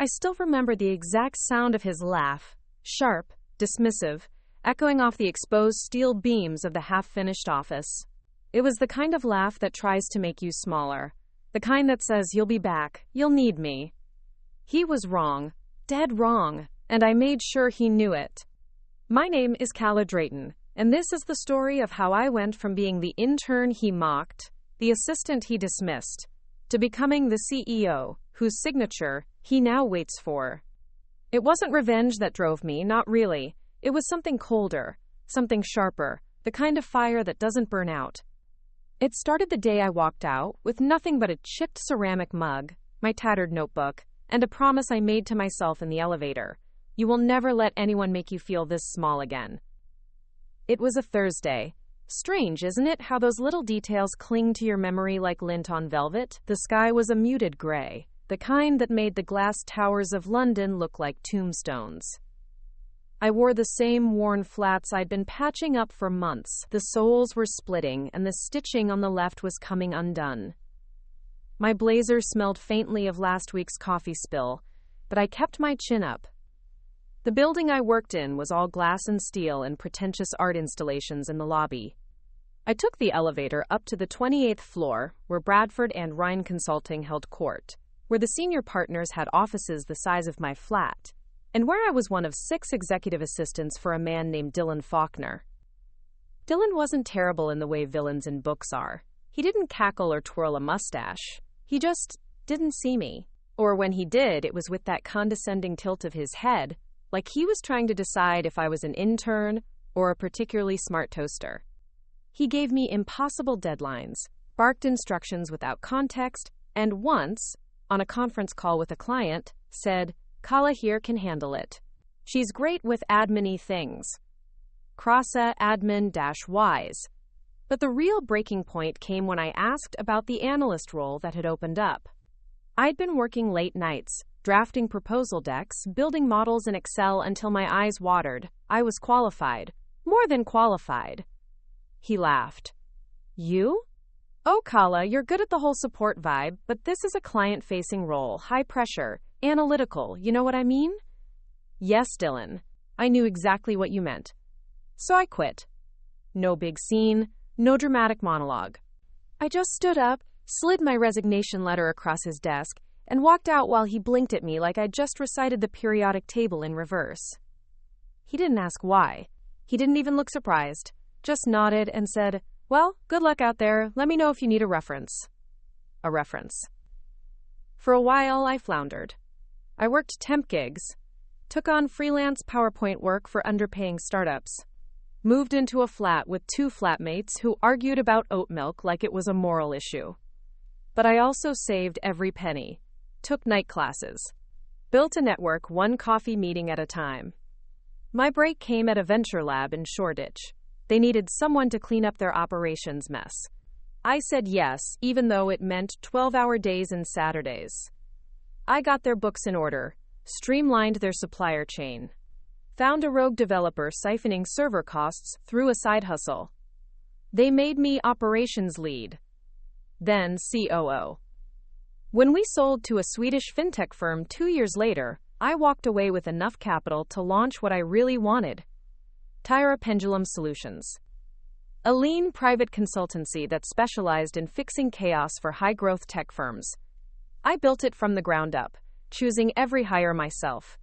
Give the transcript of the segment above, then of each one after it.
I still remember the exact sound of his laugh, sharp, dismissive, echoing off the exposed steel beams of the half-finished office. It was the kind of laugh that tries to make you smaller, the kind that says, "You'll be back, you'll need me." He was wrong, dead wrong, and I made sure he knew it. My name is Calla Drayton, and this is the story of how I went from being the intern he mocked, the assistant he dismissed, to becoming the CEO, whose signature he now waits for. It wasn't revenge that drove me, not really. It was something colder, something sharper, the kind of fire that doesn't burn out. It started the day I walked out, with nothing but a chipped ceramic mug, my tattered notebook, and a promise I made to myself in the elevator. You will never let anyone make you feel this small again. It was a Thursday. Strange, isn't it, how those little details cling to your memory like lint on velvet? The sky was a muted gray, the kind that made the glass towers of London look like tombstones. I wore the same worn flats I'd been patching up for months. The soles were splitting, and the stitching on the left was coming undone. My blazer smelled faintly of last week's coffee spill, but I kept my chin up. The building I worked in was all glass and steel and pretentious art installations in the lobby. I took the elevator up to the 28th floor, where Bradford and Rhine Consulting held court, where the senior partners had offices the size of my flat, and where I was one of 6 executive assistants for a man named Dylan Faulkner. Dylan wasn't terrible in the way villains in books are. He didn't cackle or twirl a mustache. He just didn't see me. Or when he did, it was with that condescending tilt of his head, like he was trying to decide if I was an intern or a particularly smart toaster. He gave me impossible deadlines, barked instructions without context, and once, on a conference call with a client, said, "Calla here can handle it. She's great with admin-y things. Crossa admin-wise." But the real breaking point came when I asked about the analyst role that had opened up. I'd been working late nights, drafting proposal decks, building models in Excel until my eyes watered. I was qualified. More than qualified. He laughed. "You? Oh, Calla, you're good at the whole support vibe, but this is a client-facing role, high pressure, analytical, you know what I mean?" "Yes, Dylan. I knew exactly what you meant. So I quit. No big scene, no dramatic monologue. I just stood up, slid my resignation letter across his desk, and walked out while he blinked at me like I'd just recited the periodic table in reverse. He didn't ask why. He didn't even look surprised. Just nodded and said, "Well, good luck out there. Let me know if you need a reference." A reference. For a while, I floundered. I worked temp gigs, took on freelance PowerPoint work for underpaying startups, moved into a flat with 2 flatmates who argued about oat milk like it was a moral issue. But I also saved every penny, took night classes, built a network 1 coffee meeting at a time. My break came at a venture lab in Shoreditch. They needed someone to clean up their operations mess. I said yes, even though it meant 12-hour days and Saturdays. I got their books in order, streamlined their supplier chain, found a rogue developer siphoning server costs through a side hustle. They made me operations lead, then COO. When we sold to a Swedish fintech firm 2 years later, I walked away with enough capital to launch what I really wanted. Tyra Pendulum Solutions. A lean private consultancy that specialized in fixing chaos for high-growth tech firms. I built it from the ground up, choosing every hire myself.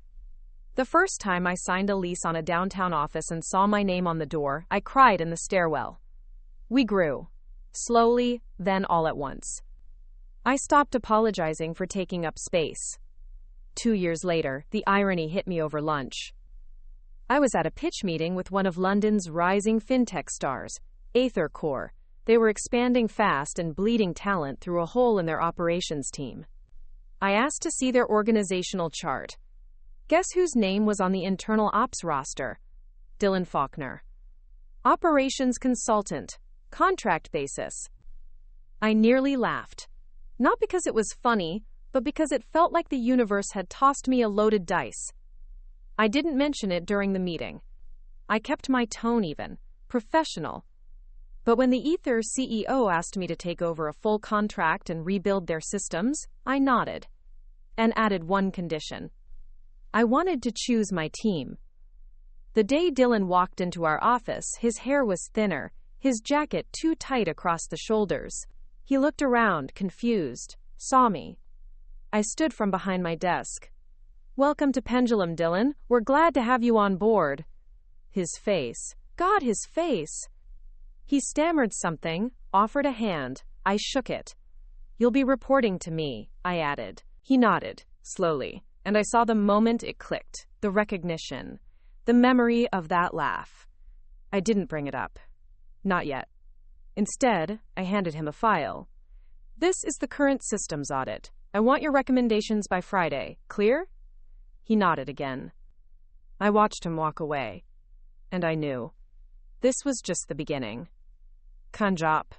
The first time I signed a lease on a downtown office and saw my name on the door, I cried in the stairwell. We grew. Slowly, then all at once. I stopped apologizing for taking up space. 2 years later, the irony hit me over lunch. I was at a pitch meeting with one of London's rising fintech stars, AetherCore. They were expanding fast and bleeding talent through a hole in their operations team. I asked to see their organizational chart. Guess whose name was on the internal ops roster? Dylan Faulkner. Operations consultant. Contract basis. I nearly laughed. Not because it was funny, but because it felt like the universe had tossed me a loaded dice. I didn't mention it during the meeting. I kept my tone even, professional. But when the Ether CEO asked me to take over a full contract and rebuild their systems, I nodded. and added one condition. I wanted to choose my team. The day Dylan walked into our office, his hair was thinner, his jacket too tight across the shoulders. He looked around, confused, saw me. I stood from behind my desk. "Welcome to Pendulum, Dylan. We're glad to have you on board." His face. God, his face. He stammered something, offered a hand. I shook it. "You'll be reporting to me," I added. He nodded, slowly, and I saw the moment it clicked, the recognition, the memory of that laugh. I didn't bring it up. Not yet. Instead, I handed him a file. "This is the current systems audit. I want your recommendations by Friday. Clear?" He nodded again. I watched him walk away, and I knew. This was just the beginning. Kanjap.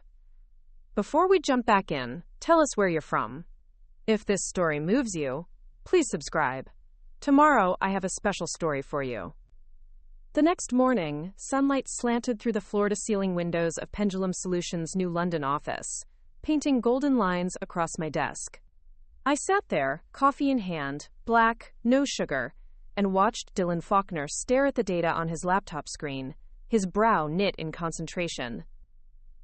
Before we jump back in, tell us where you're from. If this story moves you, please subscribe. Tomorrow, I have a special story for you. The next morning, sunlight slanted through the floor-to-ceiling windows of Pendulum Solutions' new London office, painting golden lines across my desk. I sat there, coffee in hand, black, no sugar, and watched Dylan Faulkner stare at the data on his laptop screen, his brow knit in concentration.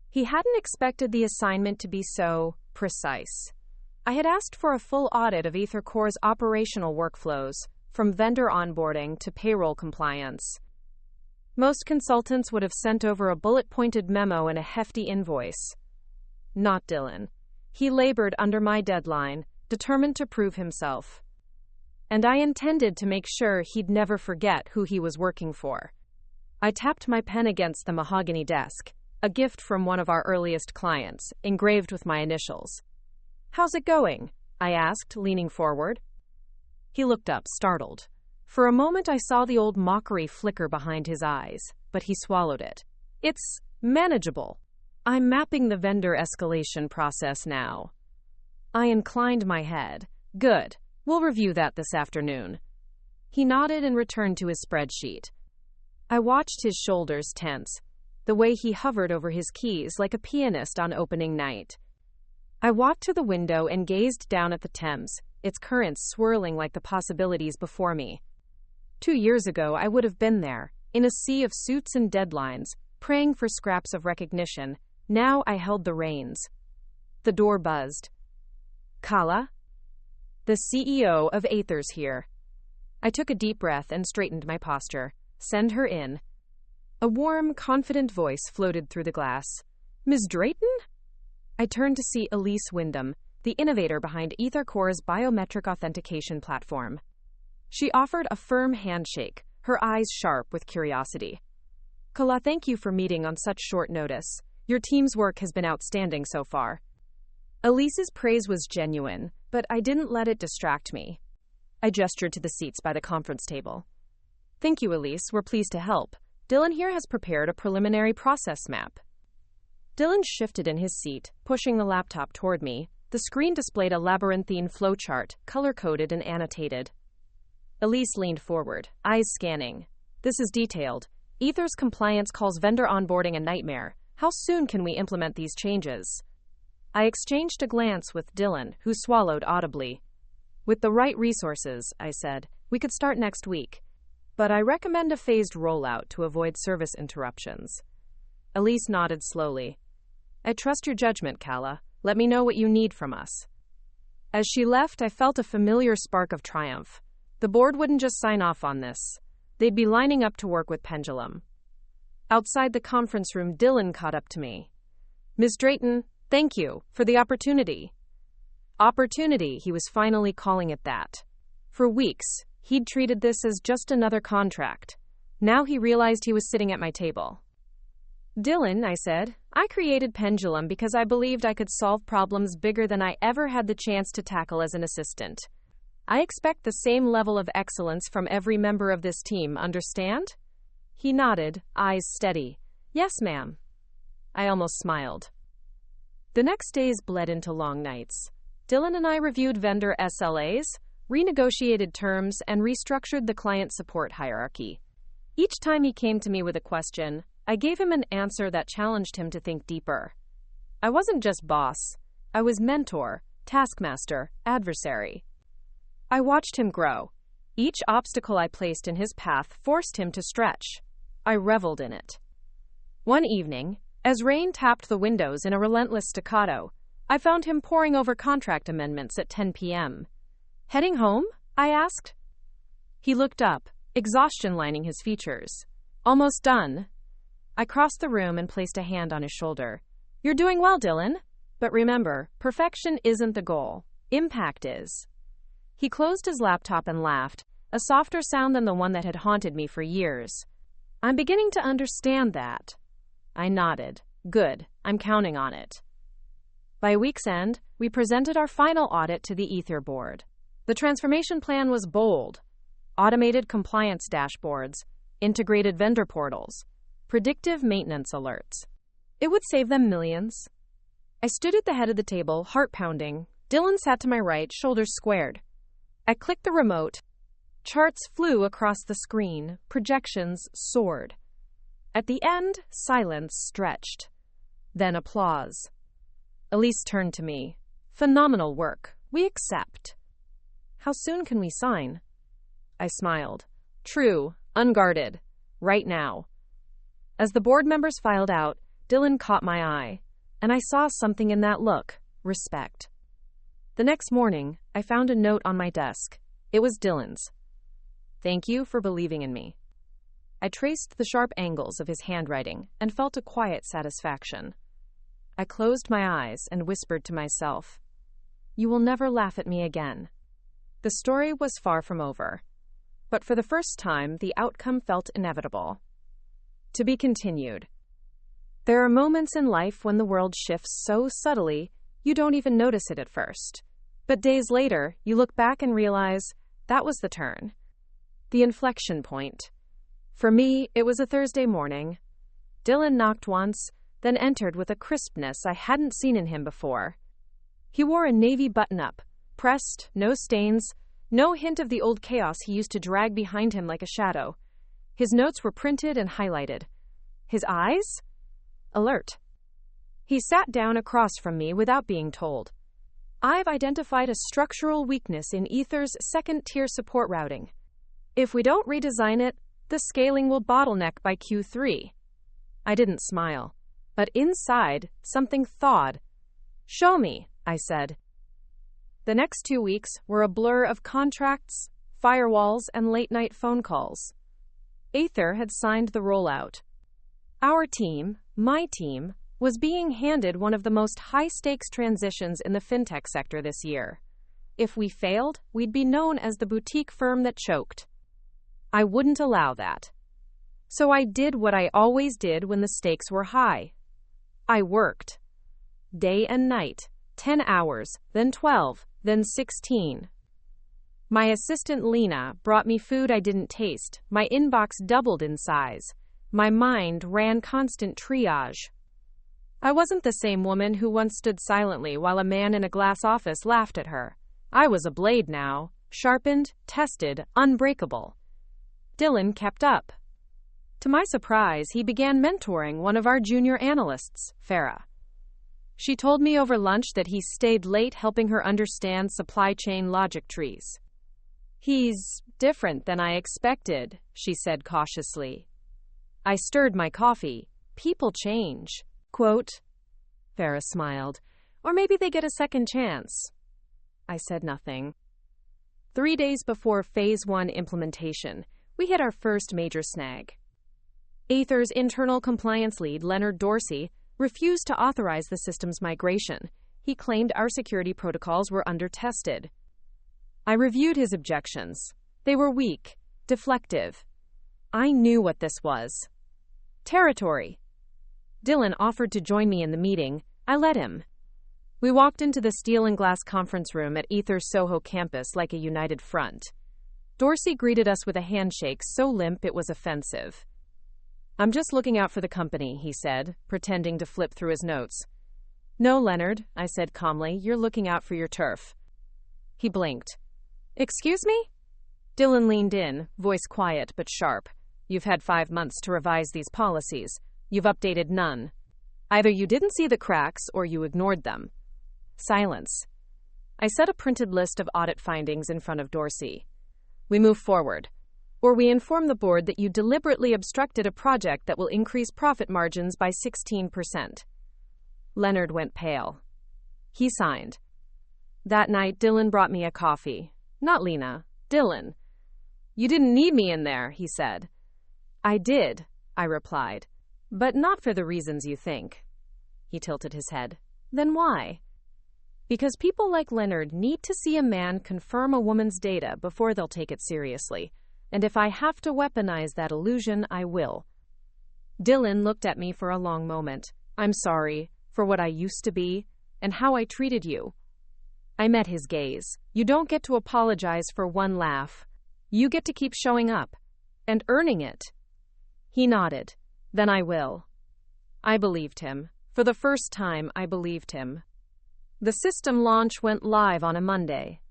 He hadn't expected the assignment to be so precise. I had asked for a full audit of EtherCore's operational workflows, from vendor onboarding to payroll compliance. Most consultants would have sent over a bullet-pointed memo and a hefty invoice. Not Dylan. He labored under my deadline, determined to prove himself. And I intended to make sure he'd never forget who he was working for. I tapped my pen against the mahogany desk, a gift from one of our earliest clients, engraved with my initials. "How's it going?" I asked, leaning forward. He looked up, startled. For a moment I saw the old mockery flicker behind his eyes, but he swallowed it. "It's manageable. I'm mapping the vendor escalation process now." I inclined my head. "Good. We'll review that this afternoon." He nodded and returned to his spreadsheet. I watched his shoulders tense, the way he hovered over his keys like a pianist on opening night. I walked to the window and gazed down at the Thames, its currents swirling like the possibilities before me. 2 years ago, I would have been there, in a sea of suits and deadlines, praying for scraps of recognition. Now I held the reins. The door buzzed. "Kala? The CEO of Aethers here." I took a deep breath and straightened my posture. "Send her in." A warm, confident voice floated through the glass. "Ms. Drayton?" I turned to see Elise Wyndham, the innovator behind EtherCore's biometric authentication platform. She offered a firm handshake, her eyes sharp with curiosity. "Kala, thank you for meeting on such short notice. Your team's work has been outstanding so far." Elise's praise was genuine, but I didn't let it distract me. I gestured to the seats by the conference table. "Thank you, Elise. We're pleased to help. Dylan here has prepared a preliminary process map." Dylan shifted in his seat, pushing the laptop toward me. The screen displayed a labyrinthine flowchart, color-coded and annotated. Elise leaned forward, eyes scanning. "This is detailed. Aethers compliance calls vendor onboarding a nightmare. How soon can we implement these changes?" I exchanged a glance with Dylan, who swallowed audibly. "With the right resources," I said, "we could start next week. But I recommend a phased rollout to avoid service interruptions." Elise nodded slowly. "I trust your judgment, Kala. Let me know what you need from us." As she left, I felt a familiar spark of triumph. The board wouldn't just sign off on this. They'd be lining up to work with Pendulum. Outside the conference room, Dylan caught up to me. "Ms. Drayton, thank you for the opportunity." Opportunity, he was finally calling it that. For weeks, he'd treated this as just another contract. Now he realized he was sitting at my table. "Dylan," I said, "I created Pendulum because I believed I could solve problems bigger than I ever had the chance to tackle as an assistant. I expect the same level of excellence from every member of this team, understand?" He nodded, eyes steady. "Yes, ma'am." I almost smiled. The next days bled into long nights. Dylan and I reviewed vendor SLAs, renegotiated terms, and restructured the client support hierarchy. Each time he came to me with a question, I gave him an answer that challenged him to think deeper. I wasn't just boss. I was mentor, taskmaster, adversary. I watched him grow. Each obstacle I placed in his path forced him to stretch. I reveled in it. One evening, as rain tapped the windows in a relentless staccato, I found him poring over contract amendments at 10 p.m. "Heading home?" I asked. He looked up, exhaustion lining his features. "Almost done." I crossed the room and placed a hand on his shoulder. "You're doing well, Dylan. But remember, perfection isn't the goal. Impact is." He closed his laptop and laughed, a softer sound than the one that had haunted me for years. "I'm beginning to understand that." I nodded. "Good. I'm counting on it." By week's end, we presented our final audit to the Ether board. The transformation plan was bold. Automated compliance dashboards, integrated vendor portals, predictive maintenance alerts. It would save them millions. I stood at the head of the table, heart pounding. Dylan sat to my right, shoulders squared. I clicked the remote. Charts flew across the screen. Projections soared. At the end, silence stretched. Then applause. Elise turned to me. "Phenomenal work. We accept." "How soon can we sign?" I smiled. "True, unguarded. Right now." As the board members filed out, Dylan caught my eye, and I saw something in that look: respect. The next morning, I found a note on my desk. It was Dylan's. "Thank you for believing in me." I traced the sharp angles of his handwriting and felt a quiet satisfaction. I closed my eyes and whispered to myself, "You will never laugh at me again." The story was far from over, but for the first time, the outcome felt inevitable. To be continued. There are moments in life when the world shifts so subtly, you don't even notice it at first. But days later, you look back and realize, that was the turn. The inflection point. For me, it was a Thursday morning. Dylan knocked once, then entered with a crispness I hadn't seen in him before. He wore a navy button-up, pressed, no stains, no hint of the old chaos he used to drag behind him like a shadow. His notes were printed and highlighted. His eyes? Alert. He sat down across from me without being told. "I've identified a structural weakness in Ether's second-tier support routing. If we don't redesign it, the scaling will bottleneck by Q3. I didn't smile, but inside, something thawed. "Show me," I said. The next 2 weeks were a blur of contracts, firewalls, and late-night phone calls. Ether had signed the rollout. Our team, my team, was being handed one of the most high-stakes transitions in the fintech sector this year. If we failed, we'd be known as the boutique firm that choked. I wouldn't allow that. So I did what I always did when the stakes were high. I worked. Day and night, 10 hours, then 12, then 16. My assistant Lena brought me food I didn't taste. My inbox doubled in size. My mind ran constant triage. I wasn't the same woman who once stood silently while a man in a glass office laughed at her. I was a blade now, sharpened, tested, unbreakable. Dylan kept up. To my surprise, he began mentoring one of our junior analysts, Farah. She told me over lunch that he stayed late helping her understand supply chain logic trees. "He's different than I expected," she said cautiously. I stirred my coffee. "People change." Quote. Farah smiled. "Or maybe they get a second chance." I said nothing. 3 days before Phase 1 implementation, we hit our first major snag. Ether's internal compliance lead, Leonard Dorsey, refused to authorize the system's migration. He claimed our security protocols were under-tested. I reviewed his objections. They were weak, deflective. I knew what this was. Territory. Dylan offered to join me in the meeting. I let him. We walked into the steel and glass conference room at Ether's Soho campus like a united front. Dorsey greeted us with a handshake so limp it was offensive. "I'm just looking out for the company," he said, pretending to flip through his notes. "No, Leonard," I said calmly, "you're looking out for your turf." He blinked. "Excuse me?" Dylan leaned in, voice quiet but sharp. "You've had 5 months to revise these policies. You've updated none. Either you didn't see the cracks or you ignored them." Silence. I set a printed list of audit findings in front of Dorsey. We move forward. Or we inform the board that you deliberately obstructed a project that will increase profit margins by 16%. Leonard went pale. He signed. That night, Dylan brought me a coffee. Not Lena, Dylan. You didn't need me in there, he said. I did, I replied. But not for the reasons you think. He tilted his head. Then why? Because people like Leonard need to see a man confirm a woman's data before they'll take it seriously. And if I have to weaponize that illusion, I will. Dylan looked at me for a long moment. I'm sorry for what I used to be and how I treated you. I met his gaze. You don't get to apologize for one laugh. You get to keep showing up and earning it. He nodded. Then I will. I believed him. For the first time, I believed him. The system launch went live on a Monday.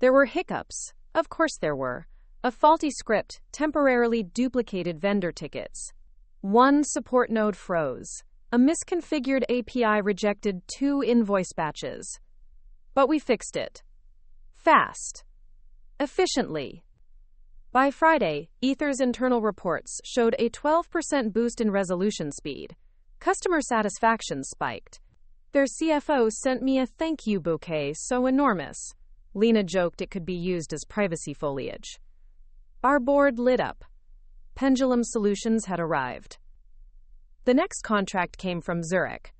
There were hiccups. Of course there were. A faulty script temporarily duplicated vendor tickets. One support node froze. A misconfigured API rejected 2 invoice batches. But we fixed it. Fast. Efficiently. By Friday, Ether's internal reports showed a 12% boost in resolution speed. Customer satisfaction spiked. Their CFO sent me a thank you bouquet so enormous. Lena joked it could be used as privacy foliage. Our board lit up. Pendulum Solutions had arrived. The next contract came from Zurich,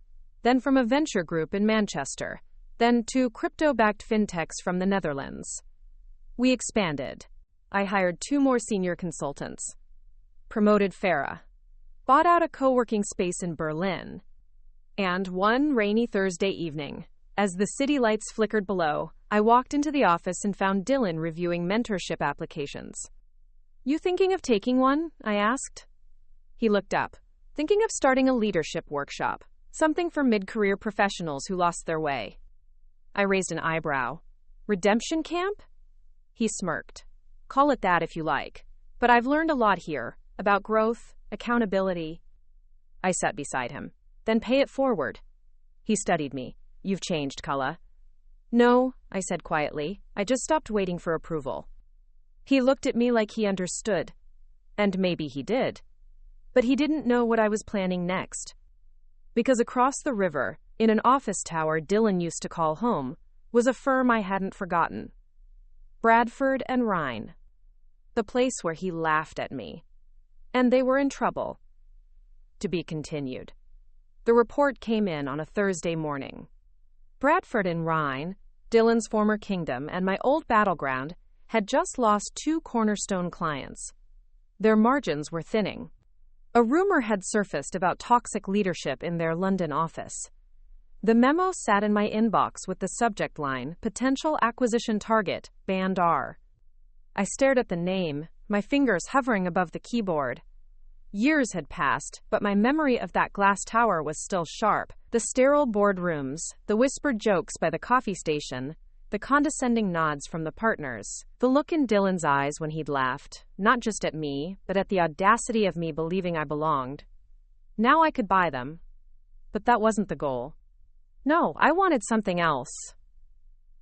then from a venture group in Manchester, then 2 crypto-backed fintechs from the Netherlands. We expanded. I hired 2 more senior consultants. Promoted Farah. Bought out a co-working space in Berlin. And one rainy Thursday evening, as the city lights flickered below, I walked into the office and found Dylan reviewing mentorship applications. You thinking of taking one? I asked. He looked up. Thinking of starting a leadership workshop. Something for mid-career professionals who lost their way. I raised an eyebrow. Redemption camp? He smirked. Call it that if you like. But I've learned a lot here. About growth, accountability. I sat beside him. Then pay it forward. He studied me. You've changed, Kala. No, I said quietly. I just stopped waiting for approval. He looked at me like he understood. And maybe he did. But he didn't know what I was planning next. Because across the river, in an office tower Dylan used to call home, was a firm I hadn't forgotten. Bradford and Rhine. The place where he laughed at me. And they were in trouble. To be continued. The report came in on a Thursday morning. Bradford and Rhine, Dylan's former kingdom and my old battleground, had just lost 2 cornerstone clients. Their margins were thinning. A rumor had surfaced about toxic leadership in their London office. The memo sat in my inbox with the subject line, Potential Acquisition Target, Band R. I stared at the name, my fingers hovering above the keyboard. Years had passed, but my memory of that glass tower was still sharp. The sterile boardrooms, the whispered jokes by the coffee station, the condescending nods from the partners, the look in Dylan's eyes when he'd laughed, not just at me, but at the audacity of me believing I belonged. Now I could buy them. But that wasn't the goal. No, I wanted something else.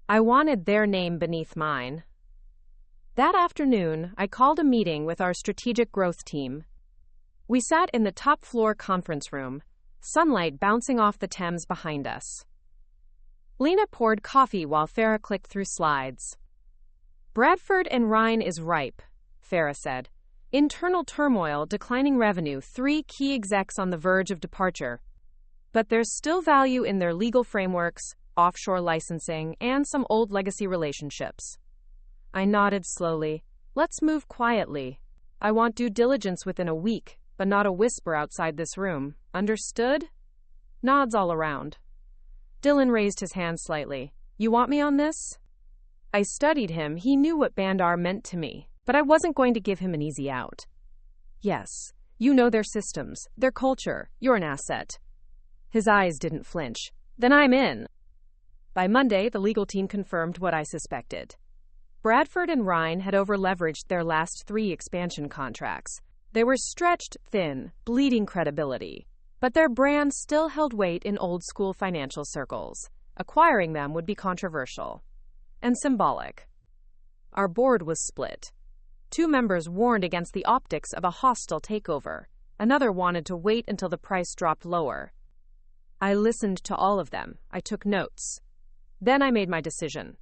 I wanted their name beneath mine. That afternoon, I called a meeting with our strategic growth team. We sat in the top-floor conference room, sunlight bouncing off the Thames behind us. Lena poured coffee while Farah clicked through slides. Bradford and Rhine is ripe, Farah said. Internal turmoil, declining revenue, 3 key execs on the verge of departure. But there's still value in their legal frameworks, offshore licensing, and some old legacy relationships. I nodded slowly. Let's move quietly. I want due diligence within a week, but not a whisper outside this room. Understood? Nods all around. Dylan raised his hand slightly. You want me on this? I studied him. He knew what Bandar meant to me, but I wasn't going to give him an easy out. Yes, you know their systems, their culture. You're an asset. His eyes didn't flinch. Then I'm in. By Monday, the legal team confirmed what I suspected. Bradford and Rhine had over-leveraged their last 3 expansion contracts. They were stretched thin, bleeding credibility. But their brand still held weight in old-school financial circles. Acquiring them would be controversial. and symbolic. Our board was split. 2 members warned against the optics of a hostile takeover. Another wanted to wait until the price dropped lower. I listened to all of them. I took notes. Then I made my decision.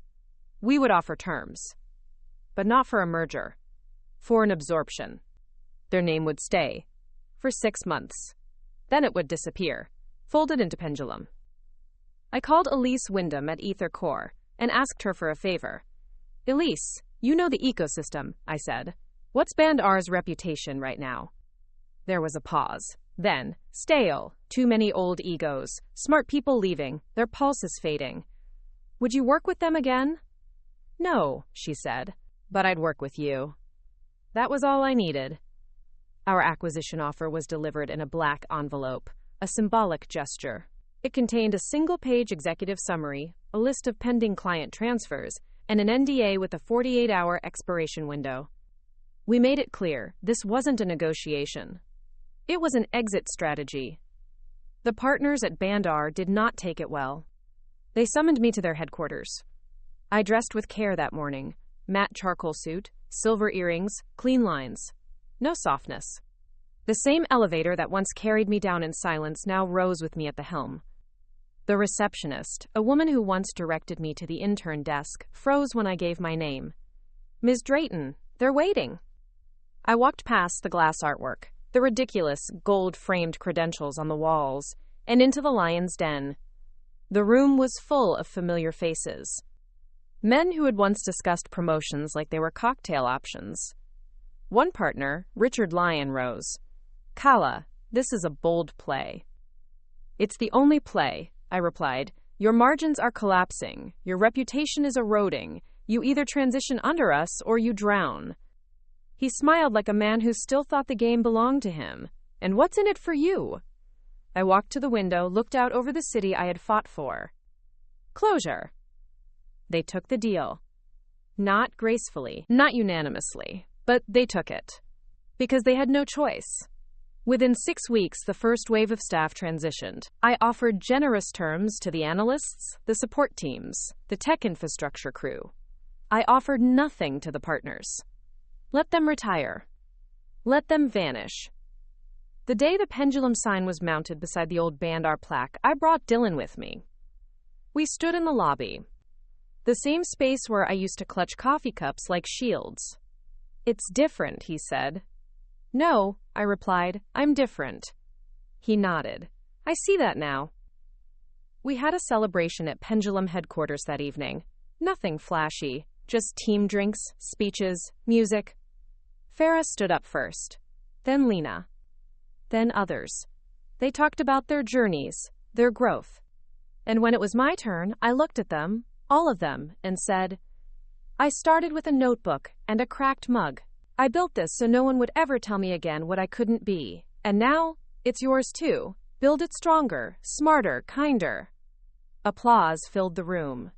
We would offer terms, but not for a merger, for an absorption. Their name would stay for 6 months. Then it would disappear, folded into Pendulum. I called Elise Wyndham at Ether Core and asked her for a favor. Elise, you know the ecosystem, I said. What's Band R's reputation right now? There was a pause. Then, stale, too many old egos, smart people leaving, their pulses fading. Would you work with them again? No, she said, but I'd work with you. That was all I needed. Our acquisition offer was delivered in a black envelope, a symbolic gesture. It contained a single-page executive summary, a list of pending client transfers, and an NDA with a 48-hour expiration window. We made it clear this wasn't a negotiation. It was an exit strategy. The partners at Band R did not take it well. They summoned me to their headquarters. I dressed with care that morning. Matte charcoal suit, silver earrings, clean lines. No softness. The same elevator that once carried me down in silence now rose with me at the helm. The receptionist, a woman who once directed me to the intern desk, froze when I gave my name. Ms. Drayton, they're waiting. I walked past the glass artwork, the ridiculous gold-framed credentials on the walls, and into the lion's den. The room was full of familiar faces. Men who had once discussed promotions like they were cocktail options. One partner, Richard Lyon, rose. Kala, this is a bold play. It's the only play, I replied. Your margins are collapsing. Your reputation is eroding. You either transition under us or you drown. He smiled like a man who still thought the game belonged to him. And what's in it for you? I walked to the window, looked out over the city I had fought for. Closure. They took the deal. Not gracefully, not unanimously, but they took it. Because they had no choice. Within 6 weeks, the first wave of staff transitioned. I offered generous terms to the analysts, the support teams, the tech infrastructure crew. I offered nothing to the partners. Let them retire. Let them vanish. The day the Pendulum sign was mounted beside the old Band R plaque, I brought Dylan with me. We stood in the lobby, the same space where I used to clutch coffee cups like shields. It's different, he said. No, I replied, I'm different. He nodded. I see that now. We had a celebration at Pendulum headquarters that evening. Nothing flashy, just team drinks, speeches, music. Farah stood up first, then Lena, then others. They talked about their journeys, their growth. And when it was my turn, I looked at them, all of them, and said, I started with a notebook and a cracked mug. I built this so no one would ever tell me again what I couldn't be. And now, it's yours too. Build it stronger, smarter, kinder. Applause filled the room.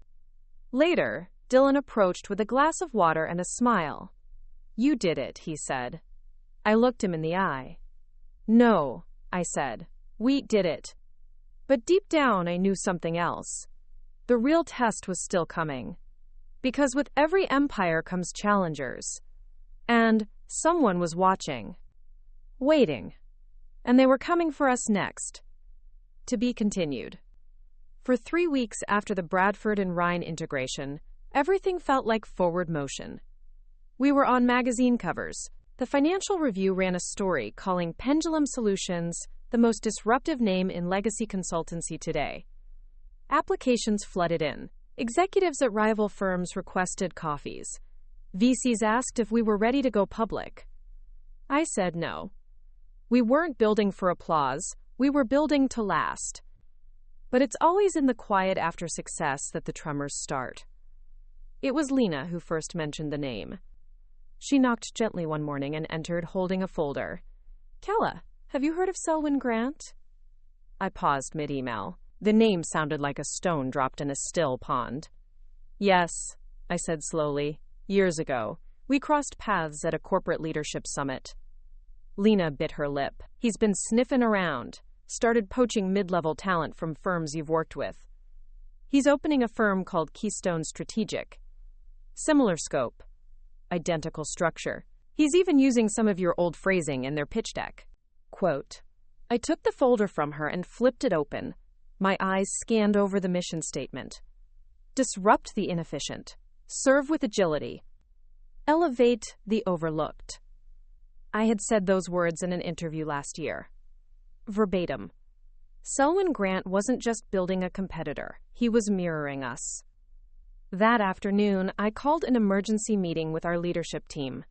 Later, Dylan approached with a glass of water and a smile. You did it, he said. I looked him in the eye. No, I said. We did it. But deep down, I knew something else. The real test was still coming. Because with every empire comes challengers. And someone was watching. Waiting. And they were coming for us next. To be continued. For 3 weeks after the Bradford and Rhine integration, everything felt like forward motion. We were on magazine covers. The Financial Review ran a story calling Pendulum Solutions the most disruptive name in legacy consultancy today. Applications flooded in. Executives at rival firms requested coffees. VCs asked if we were ready to go public. I said no. We weren't building for applause. We were building to last. But it's always in the quiet after success that the tremors start. It was Lena who first mentioned the name. She knocked gently one morning and entered holding a folder. Kala, have you heard of Selwyn Grant? I paused mid-email. The name sounded like a stone dropped in a still pond. Yes, I said slowly. Years ago, we crossed paths at a corporate leadership summit. Lena bit her lip. He's been sniffing around. Started poaching mid-level talent from firms you've worked with. He's opening a firm called Keystone Strategic. Similar scope. Identical structure. He's even using some of your old phrasing in their pitch deck. Quote, I took the folder from her and flipped it open. My eyes scanned over the mission statement. Disrupt the inefficient. Serve with agility. Elevate the overlooked. I had said those words in an interview last year. Verbatim. Selwyn Grant wasn't just building a competitor. He was mirroring us. That afternoon, I called an emergency meeting with our leadership team.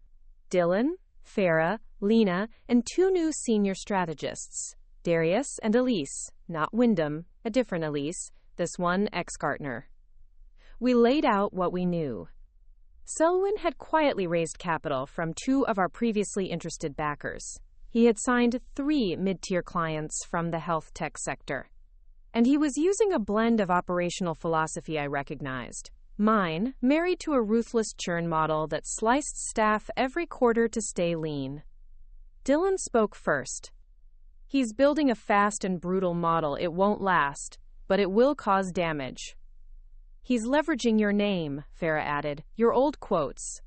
Dylan, Farah, Lena, and 2 new senior strategists, Darius and Elise, not Wyndham, a different Elise, this one ex-Gartner. We laid out what we knew. Selwyn had quietly raised capital from 2 of our previously interested backers. He had signed 3 mid-tier clients from the health tech sector. And he was using a blend of operational philosophy I recognized. Mine, married to a ruthless churn model that sliced staff every quarter to stay lean. Dylan spoke first. He's building a fast and brutal model. It won't last, but it will cause damage. He's leveraging your name, Farah added, your old quotes,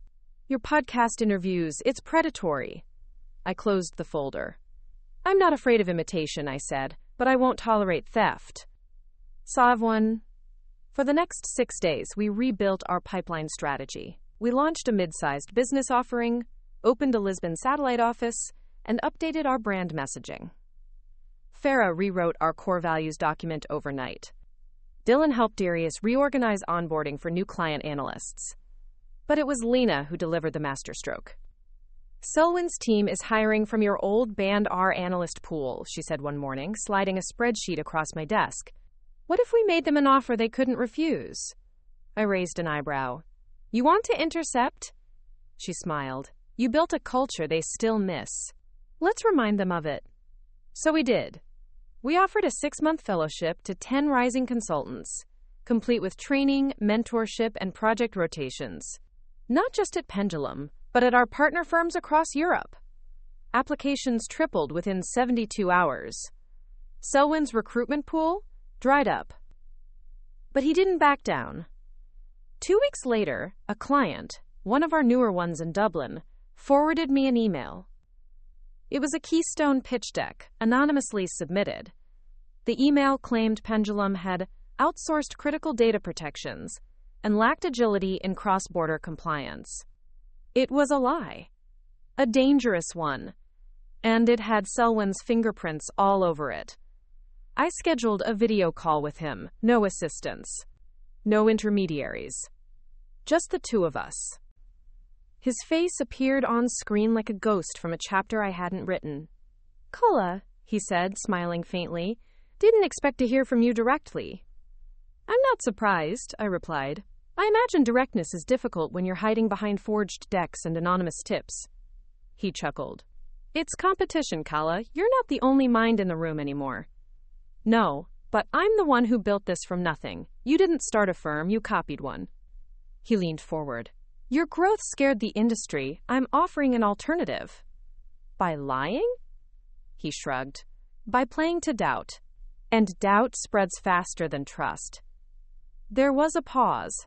your podcast interviews. It's predatory. I closed the folder. I'm not afraid of imitation, I said, but I won't tolerate theft. Savwan. For the next 6 days, we rebuilt our pipeline strategy. We launched a mid-sized business offering, opened a Lisbon satellite office, and updated our brand messaging. Farah rewrote our core values document overnight. Dylan helped Darius reorganize onboarding for new client analysts. But it was Lena who delivered the masterstroke. Selwyn's team is hiring from your old Band R analyst pool, she said one morning, sliding a spreadsheet across my desk. What if we made them an offer they couldn't refuse? I raised an eyebrow. You want to intercept? She smiled. You built a culture they still miss. Let's remind them of it. So we did. We offered a 6-month fellowship to 10 rising consultants, complete with training, mentorship, and project rotations. Not just at Pendulum, but at our partner firms across Europe. Applications tripled within 72 hours. Selwyn's recruitment pool dried up. But he didn't back down. 2 weeks later, a client, one of our newer ones in Dublin, forwarded me an email. It was a Keystone pitch deck, anonymously submitted. The email claimed Pendulum had outsourced critical data protections and lacked agility in cross-border compliance. It was a lie. A dangerous one. And it had Selwyn's fingerprints all over it. I scheduled a video call with him, no assistants, no intermediaries. Just the 2 of us. His face appeared on screen like a ghost from a chapter I hadn't written. Culla, he said, smiling faintly, didn't expect to hear from you directly. I'm not surprised, I replied. I imagine directness is difficult when you're hiding behind forged decks and anonymous tips. He chuckled. It's competition, Kala. You're not the only mind in the room anymore. No, but I'm the one who built this from nothing. You didn't start a firm, you copied one. He leaned forward. Your growth scared the industry. I'm offering an alternative. By lying? He shrugged. By playing to doubt. And doubt spreads faster than trust. There was a pause.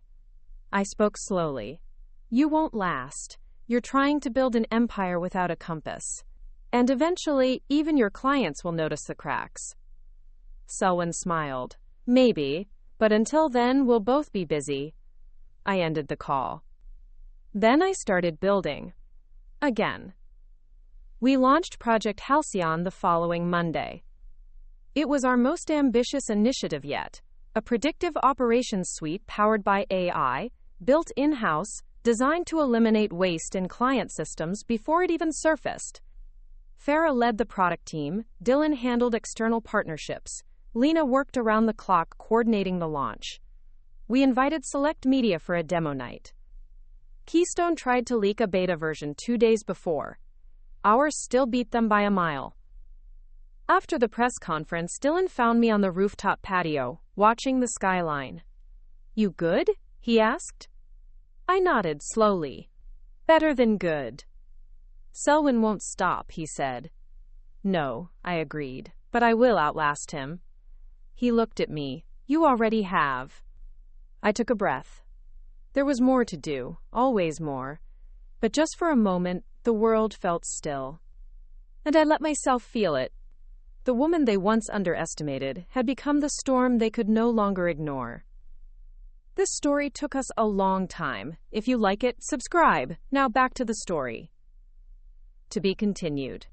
I spoke slowly. You won't last. You're trying to build an empire without a compass. And eventually, even your clients will notice the cracks. Selwyn smiled. Maybe, but until then, we'll both be busy. I ended the call. Then I started building. Again. We launched Project Halcyon the following Monday. It was our most ambitious initiative yet, a predictive operations suite powered by AI, built in-house, designed to eliminate waste in client systems before it even surfaced. Farah led the product team, Dylan handled external partnerships, Lena worked around the clock coordinating the launch. We invited select media for a demo night. Keystone tried to leak a beta version 2 days before. Ours still beat them by a mile. After the press conference, Dylan found me on the rooftop patio, watching the skyline. You good? He asked. I nodded slowly. Better than good. Selwyn won't stop, he said. No, I agreed, but I will outlast him. He looked at me. You already have. I took a breath. There was more to do, always more. But just for a moment, the world felt still. And I let myself feel it. The woman they once underestimated had become the storm they could no longer ignore. This story took us a long time. If you like it, subscribe. Now back to the story. To be continued.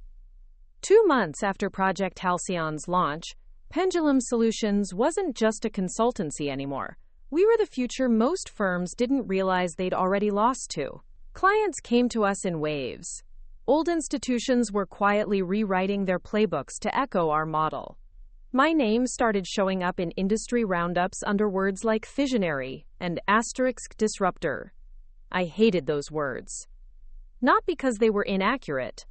2 months after Project Halcyon's launch, Pendulum Solutions wasn't just a consultancy anymore. We were the future most firms didn't realize they'd already lost to. Clients came to us in waves. Old institutions were quietly rewriting their playbooks to echo our model. My name started showing up in industry roundups under words like fissionary and asterisk disruptor. I hated those words. Not because they were inaccurate,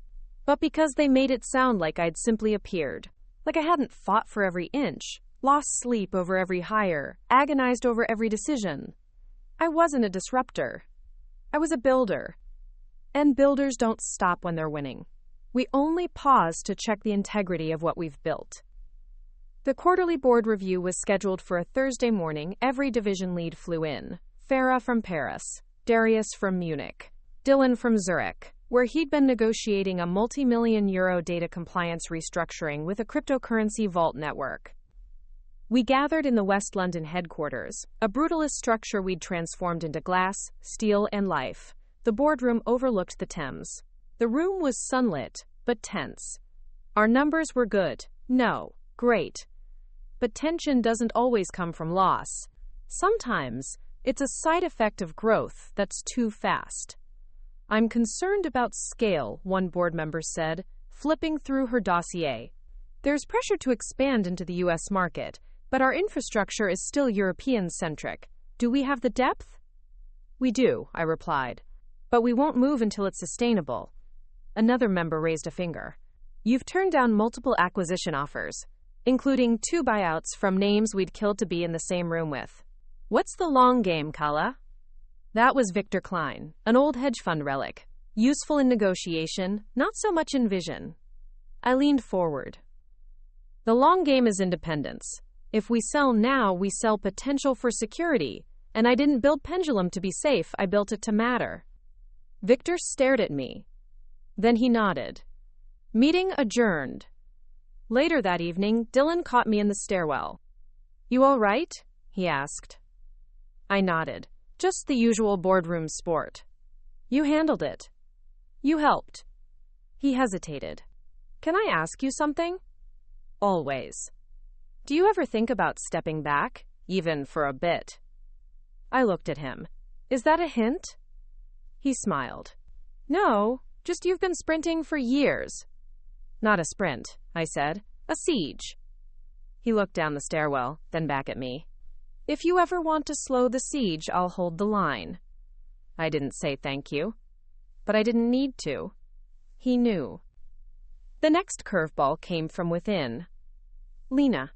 but because they made it sound like I'd simply appeared. Like I hadn't fought for every inch, lost sleep over every hire, agonized over every decision. I wasn't a disruptor. I was a builder. And builders don't stop when they're winning. We only pause to check the integrity of what we've built. The quarterly board review was scheduled for a Thursday morning. Every division lead flew in. Farah from Paris, Darius from Munich, Dylan from Zurich, where he'd been negotiating a multi-million euro data compliance restructuring with a cryptocurrency vault network. We gathered in the West London headquarters, a brutalist structure we'd transformed into glass, steel, and life. The boardroom overlooked the Thames. The room was sunlit, but tense. Our numbers were good. No, great. But tension doesn't always come from loss. Sometimes, it's a side effect of growth that's too fast. I'm concerned about scale, one board member said, flipping through her dossier. There's pressure to expand into the U.S. market, but our infrastructure is still European-centric. Do we have the depth? We do, I replied. But we won't move until it's sustainable. Another member raised a finger. You've turned down multiple acquisition offers, including 2 buyouts from names we'd killed to be in the same room with. What's the long game, Kala? That was Victor Klein, an old hedge fund relic. Useful in negotiation, not so much in vision. I leaned forward. The long game is independence. If we sell now, we sell potential for security. And I didn't build Pendulum to be safe, I built it to matter. Victor stared at me. Then he nodded. Meeting adjourned. Later that evening, Dylan caught me in the stairwell. You all right? He asked. I nodded. Just the usual boardroom sport. You handled it. You helped. He hesitated. Can I ask you something? Always. Do you ever think about stepping back, even for a bit? I looked at him. Is that a hint? He smiled. No, just you've been sprinting for years. Not a sprint, I said. A siege. He looked down the stairwell, then back at me. If you ever want to slow the siege, I'll hold the line. I didn't say thank you, but I didn't need to. He knew. The next curveball came from within. Lena.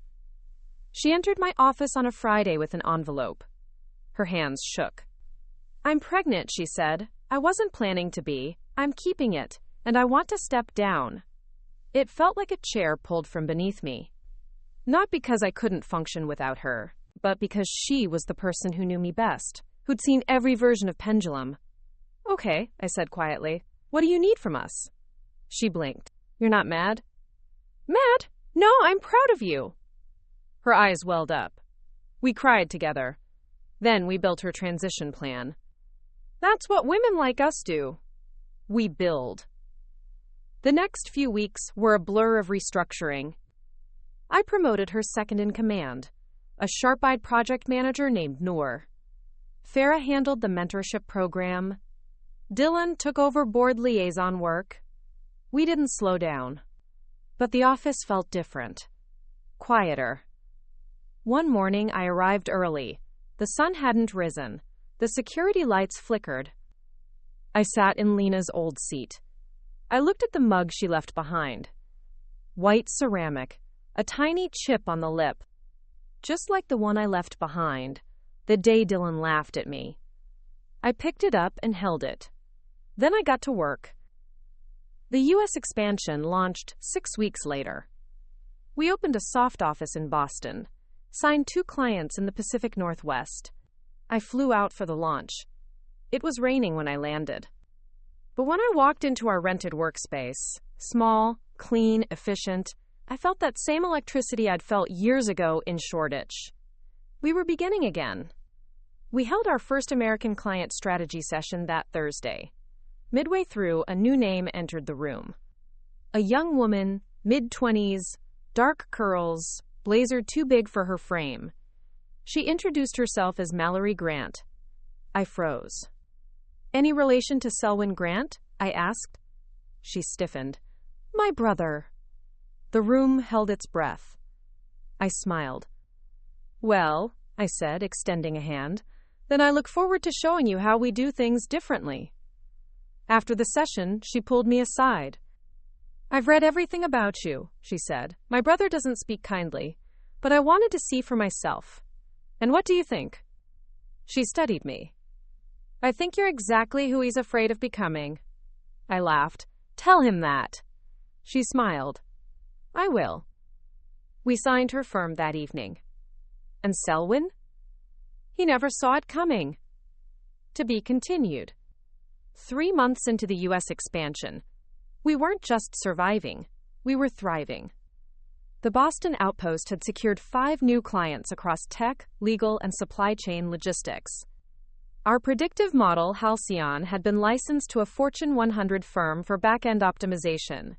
She entered my office on a Friday with an envelope. Her hands shook. I'm pregnant, she said. I wasn't planning to be. I'm keeping it, and I want to step down. It felt like a chair pulled from beneath me. Not because I couldn't function without her, but because she was the person who knew me best, who'd seen every version of Pendulum. Okay, I said quietly. What do you need from us? She blinked. You're not mad? Mad? No, I'm proud of you. Her eyes welled up. We cried together. Then we built her transition plan. That's what women like us do. We build. The next few weeks were a blur of restructuring. I promoted her second in command, a sharp-eyed project manager named Noor. Farah handled the mentorship program. Dylan took over board liaison work. We didn't slow down. But the office felt different. Quieter. One morning, I arrived early. The sun hadn't risen. The security lights flickered. I sat in Lena's old seat. I looked at the mug she left behind. White ceramic, a tiny chip on the lip. Just like the one I left behind, the day Dylan laughed at me. I picked it up and held it. Then I got to work. The U.S. expansion launched 6 weeks later. We opened a soft office in Boston, signed 2 clients in the Pacific Northwest. I flew out for the launch, It was raining when I landed. But when I walked into our rented workspace, small, clean, efficient, I felt that same electricity I'd felt years ago in Shoreditch. We were beginning again. We held our first American client strategy session that Thursday. Midway through, a new name entered the room. A young woman, mid-20s, dark curls, blazer too big for her frame. She introduced herself as Mallory Grant. I froze. Any relation to Selwyn Grant? I asked. She stiffened. My brother. The room held its breath. I smiled. Well, I said, extending a hand, then I look forward to showing you how we do things differently. After the session, she pulled me aside. I've read everything about you, she said. My brother doesn't speak kindly, but I wanted to see for myself. And what do you think? She studied me. I think you're exactly who he's afraid of becoming. I laughed. Tell him that. She smiled. I will. We signed her firm that evening. And Selwyn? He never saw it coming. To be continued. 3 months into the U.S. expansion, we weren't just surviving, we were thriving. The Boston outpost had secured 5 new clients across tech, legal, and supply chain logistics. Our predictive model, Halcyon, had been licensed to a Fortune 100 firm for back-end optimization.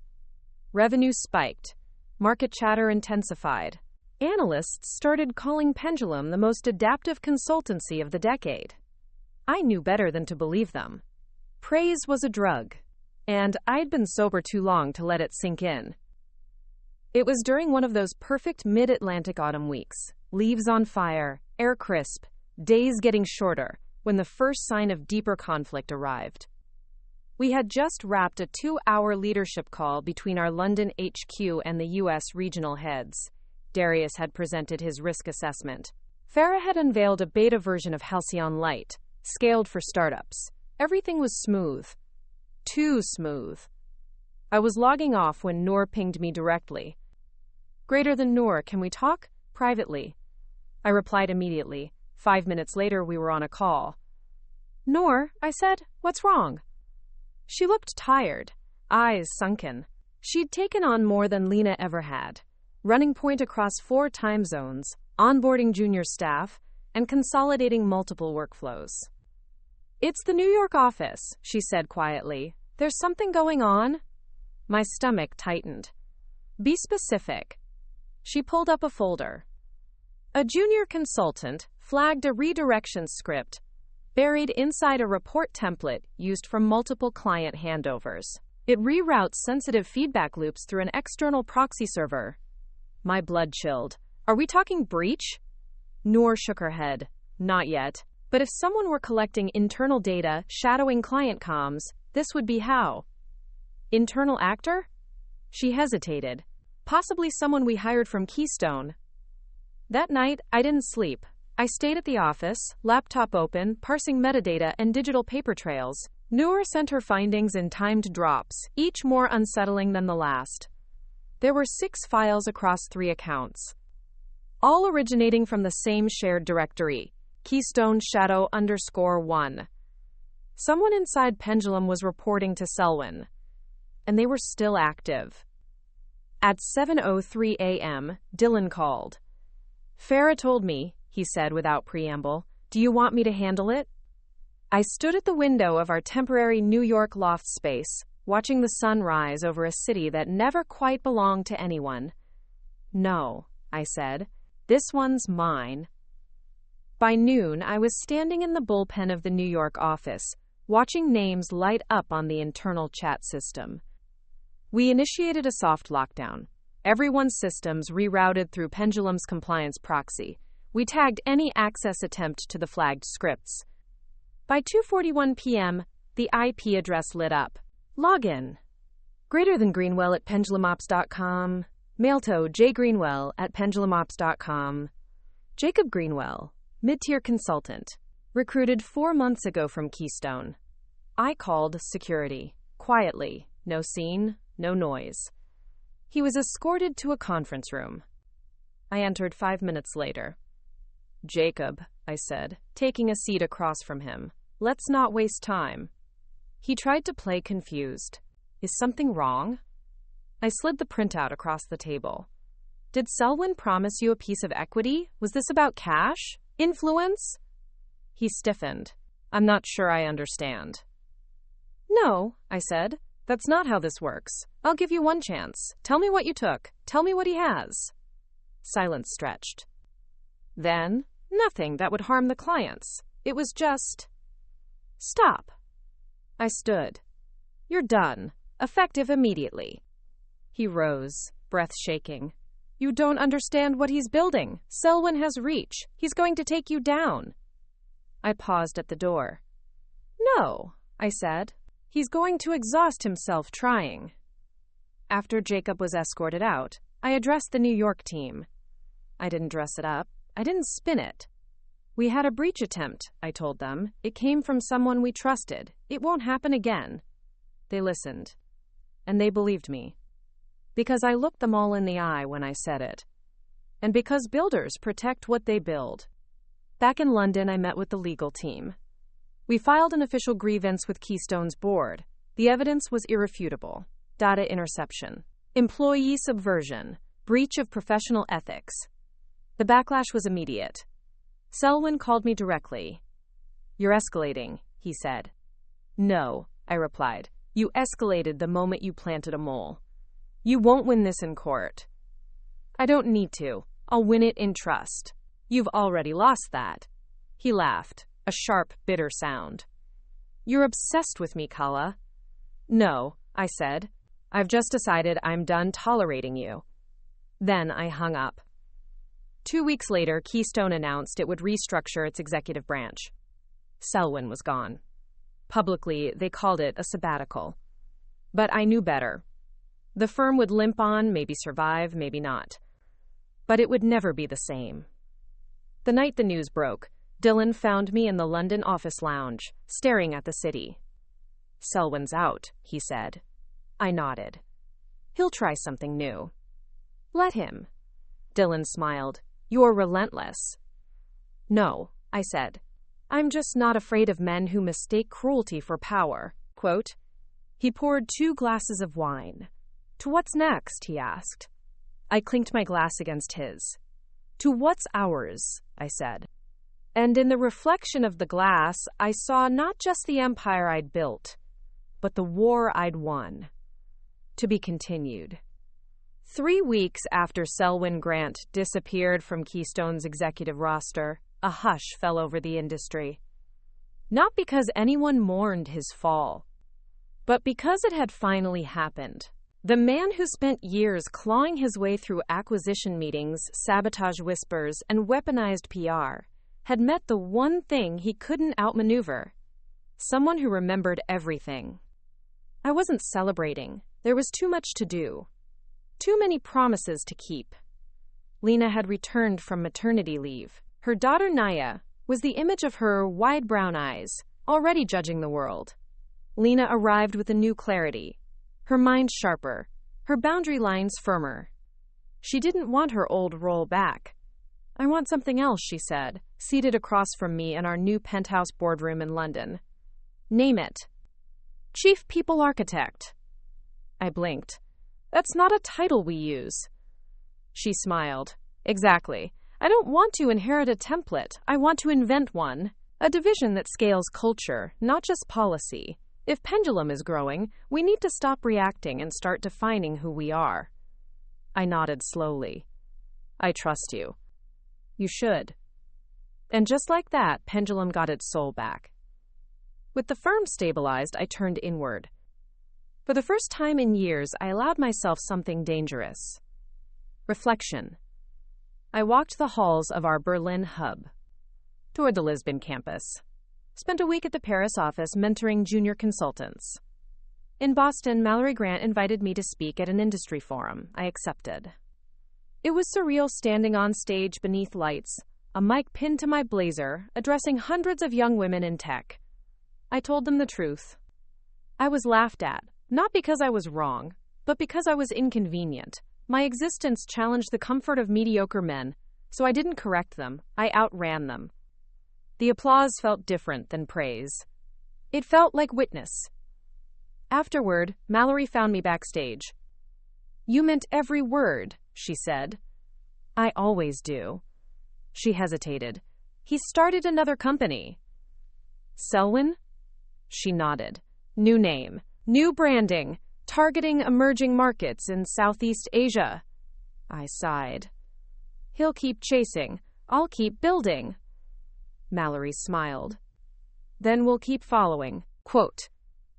Revenue spiked. Market chatter intensified. Analysts started calling Pendulum the most adaptive consultancy of the decade. I knew better than to believe them. Praise was a drug, and I'd been sober too long to let it sink in. It was during one of those perfect mid-Atlantic autumn weeks, leaves on fire, air crisp, days getting shorter, when the first sign of deeper conflict arrived. We had just wrapped a 2-hour leadership call between our London HQ and the U.S. regional heads. Darius had presented his risk assessment. Farah had unveiled a beta version of Halcyon Lite, scaled for startups. Everything was smooth. Too smooth. I was logging off when Noor pinged me directly. Greater than Noor, can we talk? Privately. I replied immediately. 5 minutes later, we were on a call. Noor, I said, what's wrong? She looked tired, eyes sunken. She'd taken on more than Lena ever had, running point across 4 time zones, onboarding junior staff, and consolidating multiple workflows. It's the New York office, she said quietly. There's something going on? My stomach tightened. Be specific. She pulled up a folder. A junior consultant flagged a redirection script buried inside a report template used for multiple client handovers. It reroutes sensitive feedback loops through an external proxy server. My blood chilled. Are we talking breach? Noor shook her head. Not yet. But if someone were collecting internal data, shadowing client comms, this would be how. Internal actor? She hesitated. Possibly someone we hired from Keystone. That night, I didn't sleep. I stayed at the office, laptop open, parsing metadata and digital paper trails. Noor sent her findings in timed drops, each more unsettling than the last. There were 6 files across 3 accounts, all originating from the same shared directory, Keystone Shadow _1. Someone inside Pendulum was reporting to Selwyn, and they were still active. At 7:03 a.m., Dylan called. Farah told me, he said without preamble. Do you want me to handle it? I stood at the window of our temporary New York loft space, watching the sun rise over a city that never quite belonged to anyone. No, I said. This one's mine. By noon, I was standing in the bullpen of the New York office, watching names light up on the internal chat system. We initiated a soft lockdown. Everyone's systems rerouted through Pendulum's compliance proxy. We tagged any access attempt to the flagged scripts. By 2:41 p.m., the IP address lit up. Login. Greater than Greenwell at pendulumops.com. Mailto J. Greenwell at pendulumops.com. Jacob Greenwell, mid-tier consultant. Recruited 4 months ago from Keystone. I called security. Quietly. No scene, no noise. He was escorted to a conference room. I entered 5 minutes later. Jacob, I said, taking a seat across from him. Let's not waste time. He tried to play confused. Is something wrong? I slid the printout across the table. Did Selwyn promise you a piece of equity? Was this about cash? Influence? He stiffened. I'm not sure I understand. No, I said. That's not how this works. I'll give you one chance. Tell me what you took. Tell me what he has. Silence stretched. Then, nothing that would harm the clients. It was just... Stop. I stood. You're done. Effective immediately. He rose, breath shaking. You don't understand what he's building. Selwyn has reach. He's going to take you down. I paused at the door. No, I said. He's going to exhaust himself trying. After Jacob was escorted out, I addressed the New York team. I didn't dress it up. I didn't spin it. We had a breach attempt, I told them. It came from someone we trusted. It won't happen again. They listened. And they believed me. Because I looked them all in the eye when I said it. And because builders protect what they build. Back in London, I met with the legal team. We filed an official grievance with Keystone's board. The evidence was irrefutable. Data interception, employee subversion, breach of professional ethics. The backlash was immediate. Selwyn called me directly. You're escalating, he said. No, I replied. You escalated the moment you planted a mole. You won't win this in court. I don't need to. I'll win it in trust. You've already lost that. He laughed, a sharp, bitter sound. You're obsessed with me, Kala. No, I said. I've just decided I'm done tolerating you. Then I hung up. 2 weeks later, Keystone announced it would restructure its executive branch. Selwyn was gone. Publicly, they called it a sabbatical. But I knew better. The firm would limp on, maybe survive, maybe not. But it would never be the same. The night the news broke, Dylan found me in the London office lounge, staring at the city. Selwyn's out, he said. I nodded. He'll try something new. Let him. Dylan smiled. You're relentless. No, I said. I'm just not afraid of men who mistake cruelty for power. Quote. He poured 2 glasses of wine. To what's next? He asked. I clinked my glass against his. To what's ours? I said. And in the reflection of the glass, I saw not just the empire I'd built, but the war I'd won. To be continued. 3 weeks after Selwyn Grant disappeared from Keystone's executive roster, a hush fell over the industry. Not because anyone mourned his fall, but because it had finally happened. The man who spent years clawing his way through acquisition meetings, sabotage whispers, and weaponized PR had met the one thing he couldn't outmaneuver. Someone who remembered everything. I wasn't celebrating. There was too much to do. Too many promises to keep. Lena had returned from maternity leave. Her daughter Naya was the image of her wide brown eyes, already judging the world. Lena arrived with a new clarity. Her mind sharper, her boundary lines firmer. She didn't want her old role back. I want something else, she said, seated across from me in our new penthouse boardroom in London. Name it. Chief People Architect. I blinked. That's not a title we use. She smiled. Exactly. I don't want to inherit a template. I want to invent one. A division that scales culture, not just policy. If Pendulum is growing, we need to stop reacting and start defining who we are. I nodded slowly. I trust you. You should. And just like that, Pendulum got its soul back. With the firm stabilized, I turned inward. For the first time in years, I allowed myself something dangerous. Reflection. I walked the halls of our Berlin hub, toward the Lisbon campus. Spent a week at the Paris office mentoring junior consultants. In Boston, Mallory Grant invited me to speak at an industry forum. I accepted. It was surreal standing on stage beneath lights, a mic pinned to my blazer, addressing hundreds of young women in tech. I told them the truth. I was laughed at, not because I was wrong, but because I was inconvenient. My existence challenged the comfort of mediocre men, so I didn't correct them. I outran them. The applause felt different than praise. It felt like witness. Afterward, Mallory found me backstage. "You meant every word," she said. "I always do." She hesitated. "He started another company." "Selwyn?" She nodded. "New name, new branding, targeting emerging markets in Southeast Asia." I sighed. "He'll keep chasing. I'll keep building." Mallory smiled. "Then we'll keep following." Quote.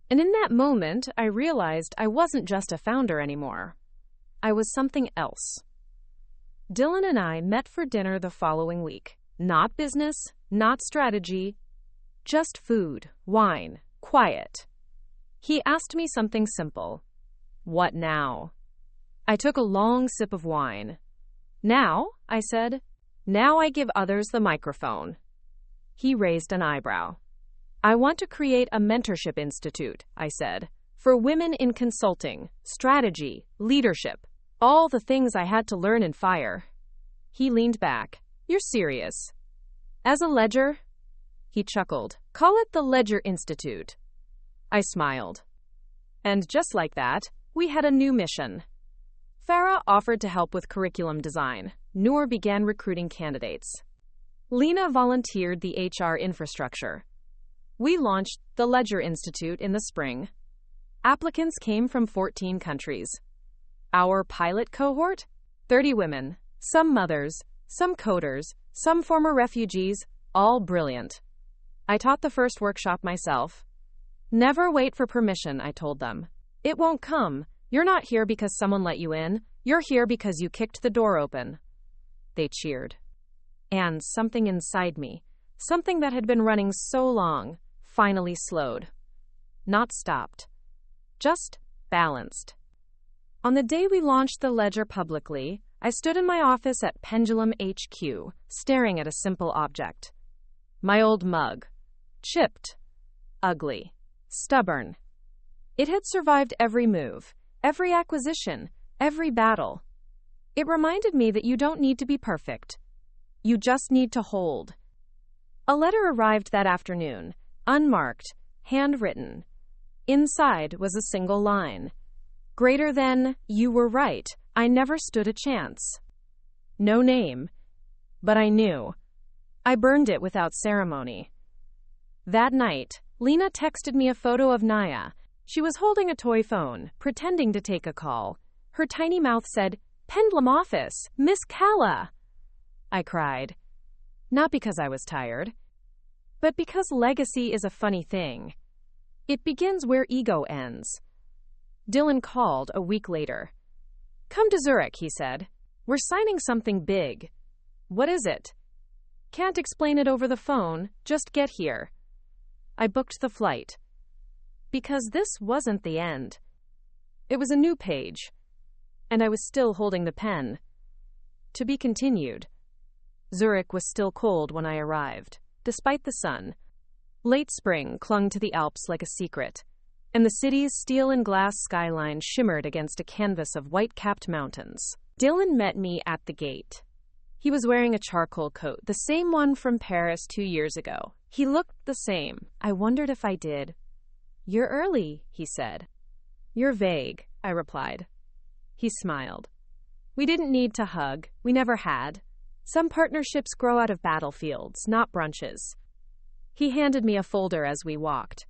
And in that moment, I realized I wasn't just a founder anymore. I was something else. Dylan and I met for dinner the following week. Not business, not strategy, just food, wine, quiet. He asked me something simple. "What now?" I took a long sip of wine. "Now," I said, "now I give others the microphone." He raised an eyebrow. "I want to create a mentorship institute," I said, "for women in consulting, strategy, leadership, all the things I had to learn in FIRE." He leaned back. "You're serious?" "As a ledger?" He chuckled. "Call it the Ledger Institute." I smiled. And just like that, we had a new mission. Farah offered to help with curriculum design. Noor began recruiting candidates. Lena volunteered the HR infrastructure. We launched the Ledger Institute in the spring. Applicants came from 14 countries. Our pilot cohort? 30 women, some mothers, some coders, some former refugees, all brilliant. I taught the first workshop myself. Never wait for permission, I told them. It won't come. You're not here because someone let you in. You're here because you kicked the door open. They cheered. And something inside me, something that had been running so long, finally slowed. Not stopped. Just balanced. On the day we launched the Ledger publicly, I stood in my office at Pendulum HQ, staring at a simple object. My old mug. Chipped. Ugly. Stubborn. It had survived every move, every acquisition, every battle. It reminded me that you don't need to be perfect. You just need to hold. A letter arrived that afternoon, unmarked, handwritten. Inside was a single line. Greater than, "You were right, I never stood a chance." No name. But I knew. I burned it without ceremony. That night, Lena texted me a photo of Naya. She was holding a toy phone, pretending to take a call. Her tiny mouth said, "Pendulum office, Miss Kala." I cried. Not because I was tired, but because legacy is a funny thing. It begins where ego ends. Dylan called a week later. "Come to Zurich," he said. "We're signing something big." "What is it?" "Can't explain it over the phone, just get here." I booked the flight. Because this wasn't the end. It was a new page. And I was still holding the pen. To be continued. Zurich was still cold when I arrived, despite the sun. Late spring clung to the Alps like a secret, and the city's steel and glass skyline shimmered against a canvas of white-capped mountains. Dylan met me at the gate. He was wearing a charcoal coat, the same one from Paris 2 years ago. He looked the same. I wondered if I did. "You're early," he said. "You're vague," I replied. He smiled. "We didn't need to hug. We never had. Some partnerships grow out of battlefields, not brunches." He handed me a folder as we walked.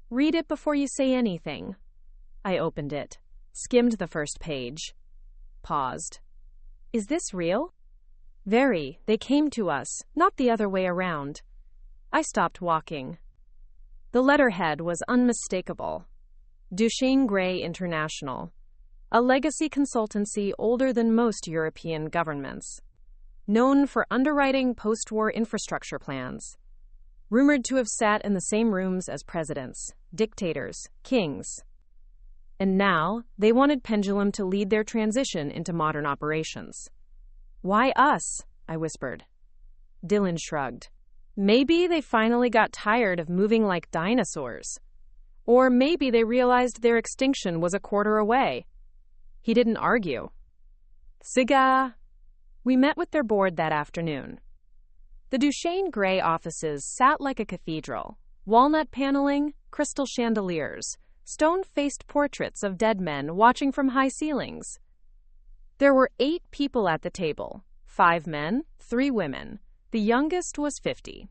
"Read it before you say anything." I opened it, skimmed the first page, paused. "Is this real?" "Very. They came to us, not the other way around." I stopped walking. The letterhead was unmistakable. Duchesne Gray International, a legacy consultancy older than most European governments, known for underwriting post-war infrastructure plans, rumored to have sat in the same rooms as presidents, dictators, kings. And now, they wanted Pendulum to lead their transition into modern operations. "Why us?" I whispered. Dylan shrugged. "Maybe they finally got tired of moving like dinosaurs. Or maybe they realized their extinction was a quarter away." He didn't argue. Siga. We met with their board that afternoon. The Duchesne Gray offices sat like a cathedral. Walnut paneling, crystal chandeliers, stone-faced portraits of dead men watching from high ceilings. There were 8 people at the table, 5 men, 3 women. The youngest was 50.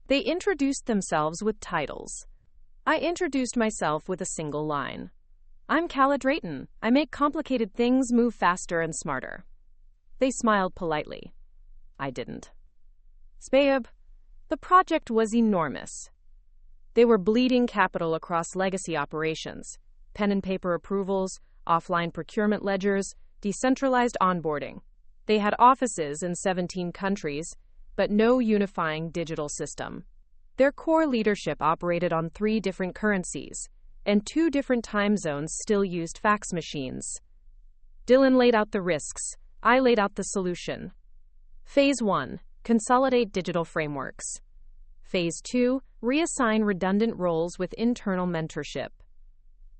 They introduced themselves with titles. I introduced myself with a single line. I'm Calla Drayton. I make complicated things move faster and smarter. They smiled politely. I didn't. Spayab, the project was enormous. They were bleeding capital across legacy operations, pen and paper approvals, offline procurement ledgers, decentralized onboarding. They had offices in 17 countries, but no unifying digital system. Their core leadership operated on 3 different currencies, and 2 different time zones still used fax machines. Dylan laid out the risks. I laid out the solution. Phase 1, consolidate digital frameworks. Phase 2, reassign redundant roles with internal mentorship.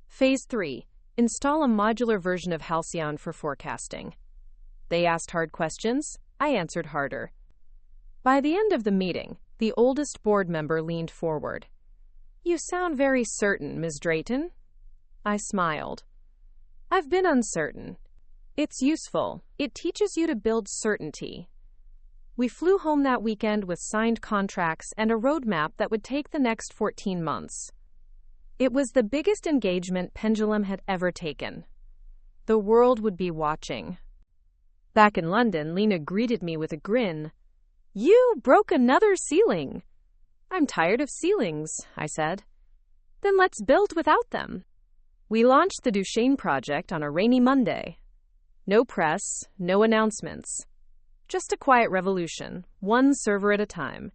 Phase 3, install a modular version of Halcyon for forecasting. They asked hard questions. I answered harder. By the end of the meeting, the oldest board member leaned forward. You sound very certain, Ms. Drayton. I smiled. I've been uncertain. It's useful. It teaches you to build certainty. We flew home that weekend with signed contracts and a roadmap that would take the next 14 months. It was the biggest engagement Pendulum had ever taken. The world would be watching. Back in London, Lena greeted me with a grin. You broke another ceiling. I'm tired of ceilings, I said. Then let's build without them. We launched the Duchesne project on a rainy Monday. No press, no announcements. Just a quiet revolution, one server at a time.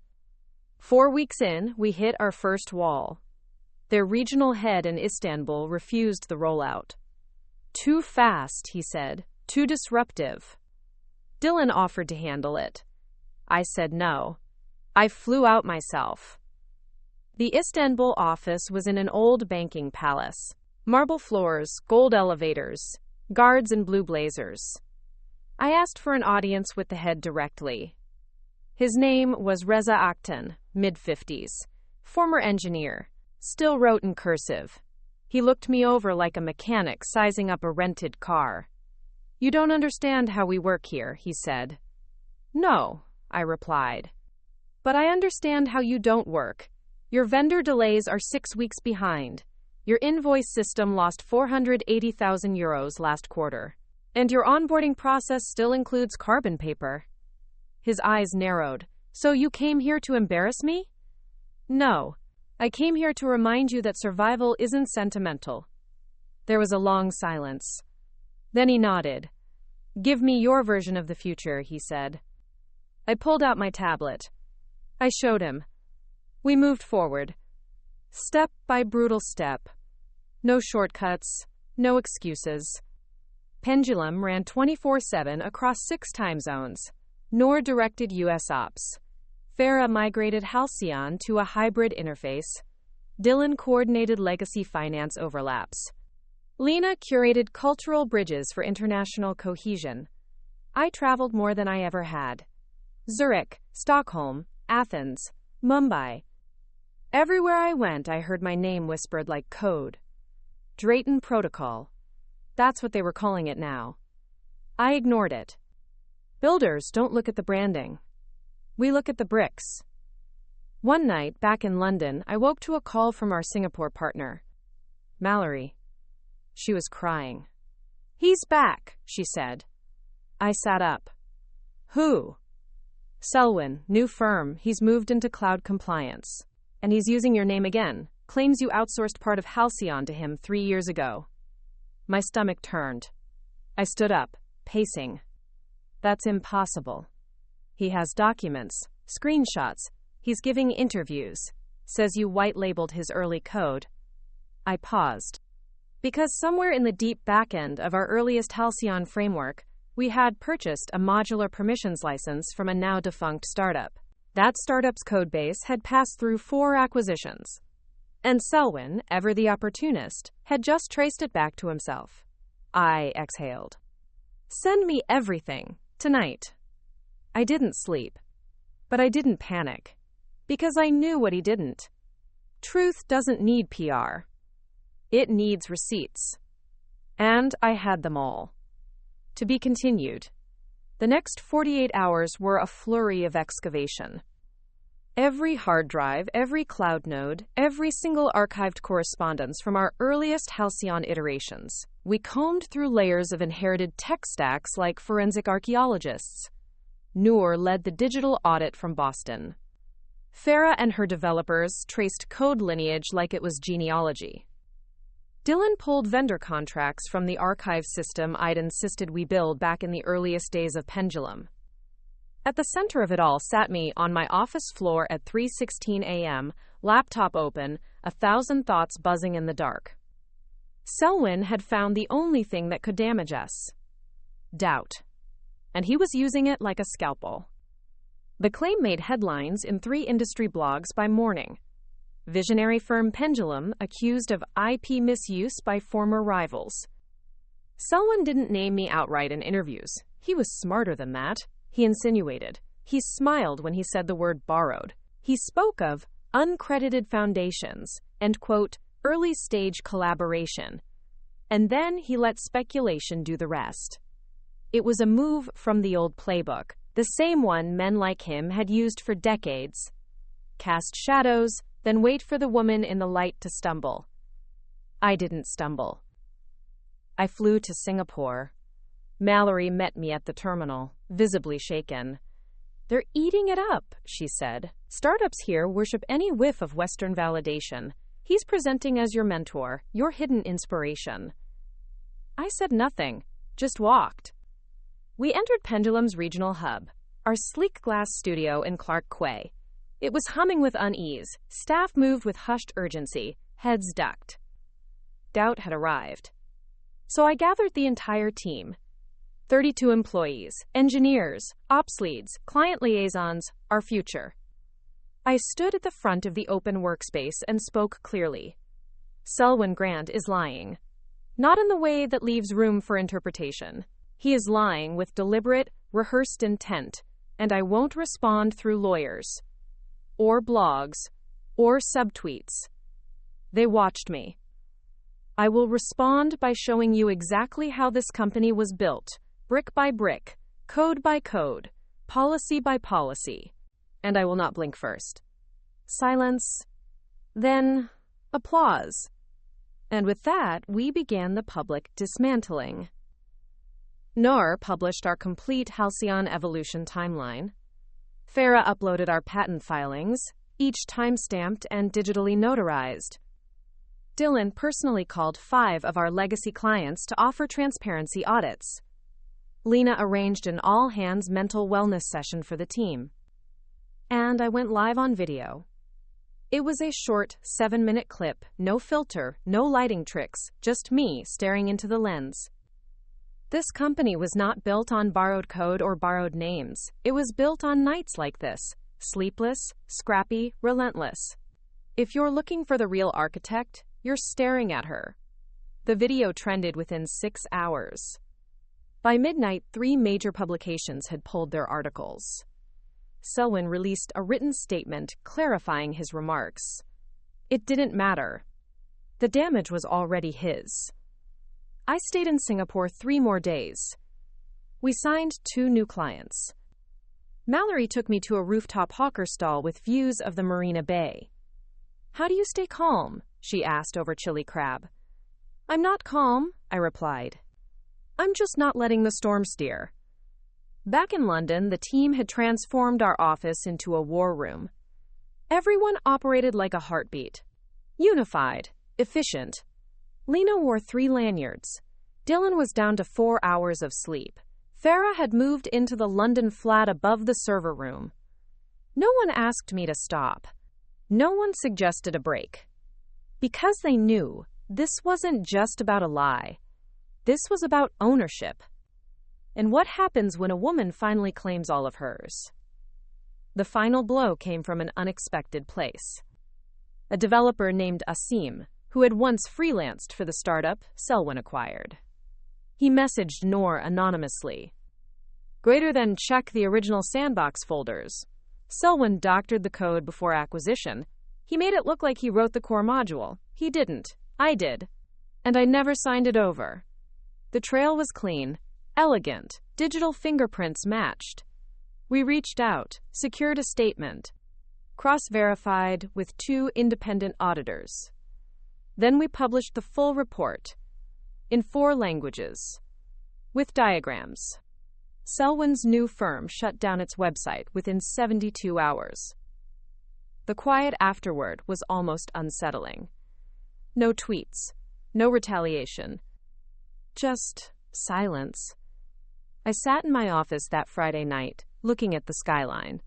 4 weeks in, we hit our first wall. Their regional head in Istanbul refused the rollout. Too fast, he said. Too disruptive. Dylan offered to handle it. I said no. I flew out myself. The Istanbul office was in an old banking palace. Marble floors, gold elevators, guards in blue blazers. I asked for an audience with the head directly. His name was Reza Aktan, mid-50s, former engineer, still wrote in cursive. He looked me over like a mechanic sizing up a rented car. You don't understand how we work here, he said. No, I replied. But I understand how you don't work. Your vendor delays are 6 weeks behind. Your invoice system lost €480,000 last quarter. And your onboarding process still includes carbon paper. His eyes narrowed. So you came here to embarrass me? No. I came here to remind you that survival isn't sentimental. There was a long silence. Then he nodded. Give me your version of the future, he said. I pulled out my tablet. I showed him. We moved forward. Step by brutal step. No shortcuts, no excuses. Pendulum ran 24/7 across 6 time zones. Noor directed US Ops. Farah migrated Halcyon to a hybrid interface. Dylan coordinated legacy finance overlaps. Lena curated cultural bridges for international cohesion. I traveled more than I ever had. Zurich, Stockholm, Athens, Mumbai. Everywhere I went, I heard my name whispered like code. Drayton Protocol. That's what they were calling it now. I ignored it. Builders don't look at the branding. We look at the bricks. One night, back in London, I woke to a call from our Singapore partner. Mallory. She was crying. He's back, she said. I sat up. Who? Selwyn, new firm. He's moved into cloud compliance. And he's using your name again. Claims you outsourced part of Halcyon to him 3 years ago. My stomach turned. I stood up, pacing. That's impossible. He has documents, screenshots. He's giving interviews. Says you white-labeled his early code. I paused. Because somewhere in the deep back end of our earliest Halcyon framework, we had purchased a modular permissions license from a now-defunct startup. That startup's codebase had passed through 4 acquisitions. And Selwyn, ever the opportunist, had just traced it back to himself. I exhaled. Send me everything, tonight. I didn't sleep. But I didn't panic. Because I knew what he didn't. Truth doesn't need PR. It needs receipts. And I had them all. To be continued. The next 48 hours were a flurry of excavation. Every hard drive, every cloud node, every single archived correspondence from our earliest Halcyon iterations. We combed through layers of inherited tech stacks like forensic archaeologists. Noor led the digital audit from Boston. Farah and her developers traced code lineage like it was genealogy. Dylan pulled vendor contracts from the archive system I'd insisted we build back in the earliest days of Pendulum. At the center of it all sat me on my office floor at 3:16 a.m., laptop open, 1,000 thoughts buzzing in the dark. Selwyn had found the only thing that could damage us. Doubt. And he was using it like a scalpel. The claim made headlines in 3 industry blogs by morning. Visionary firm Pendulum accused of IP misuse by former rivals. Selwyn didn't name me outright in interviews. He was smarter than that. He insinuated. He smiled when he said the word borrowed. He spoke of uncredited foundations and, quote, early-stage collaboration. And then he let speculation do the rest. It was a move from the old playbook, the same one men like him had used for decades. Cast shadows, then wait for the woman in the light to stumble. I didn't stumble. I flew to Singapore. Mallory met me at the terminal, visibly shaken. "They're eating it up," she said. "Startups here worship any whiff of Western validation. He's presenting as your mentor, your hidden inspiration." I said nothing, just walked. We entered Pendulum's regional hub, our sleek glass studio in Clark Quay. It was humming with unease. Staff moved with hushed urgency, heads ducked. Doubt had arrived. So I gathered the entire team. 32 employees, engineers, ops leads, client liaisons, our future. I stood at the front of the open workspace and spoke clearly. Selwyn Grant is lying. Not in the way that leaves room for interpretation. He is lying with deliberate, rehearsed intent, and I won't respond through lawyers, or blogs, or subtweets. They watched me. I will respond by showing you exactly how this company was built, brick by brick, code by code, policy by policy. And I will not blink first. Silence. Then, applause. And with that, we began the public dismantling. Noor published our complete Halcyon evolution timeline. Farah uploaded our patent filings, each time-stamped and digitally notarized. Dylan personally called 5 of our legacy clients to offer transparency audits. Lena arranged an all-hands mental wellness session for the team. And I went live on video. It was a short, 7-minute clip, no filter, no lighting tricks, just me staring into the lens. This company was not built on borrowed code or borrowed names. It was built on nights like this, sleepless, scrappy, relentless. If you're looking for the real architect, you're staring at her. The video trended within 6 hours. By midnight, 3 major publications had pulled their articles. Selwyn released a written statement clarifying his remarks. It didn't matter. The damage was already his. I stayed in Singapore 3 more days. We signed 2 new clients. Mallory took me to a rooftop hawker stall with views of the Marina Bay. "How do you stay calm?" she asked over chili crab. "I'm not calm," I replied. "I'm just not letting the storm steer." Back in London, the team had transformed our office into a war room. Everyone operated like a heartbeat. Unified, efficient. Lena wore 3 lanyards. Dylan was down to 4 hours of sleep. Farah had moved into the London flat above the server room. No one asked me to stop. No one suggested a break. Because they knew this wasn't just about a lie. This was about ownership. And what happens when a woman finally claims all of hers? The final blow came from an unexpected place. A developer named Asim, who had once freelanced for the startup Selwyn acquired. He messaged Noor anonymously. "Greater than check the original sandbox folders. Selwyn doctored the code before acquisition. He made it look like he wrote the core module. He didn't. I did. And I never signed it over. The trail was clean, elegant, digital fingerprints matched. We reached out, secured a statement, cross-verified with 2 independent auditors. Then we published the full report, in 4 languages, with diagrams. Selwyn's new firm shut down its website within 72 hours. The quiet afterward was almost unsettling. No tweets, no retaliation, just silence. I sat in my office that Friday night, looking at the skyline.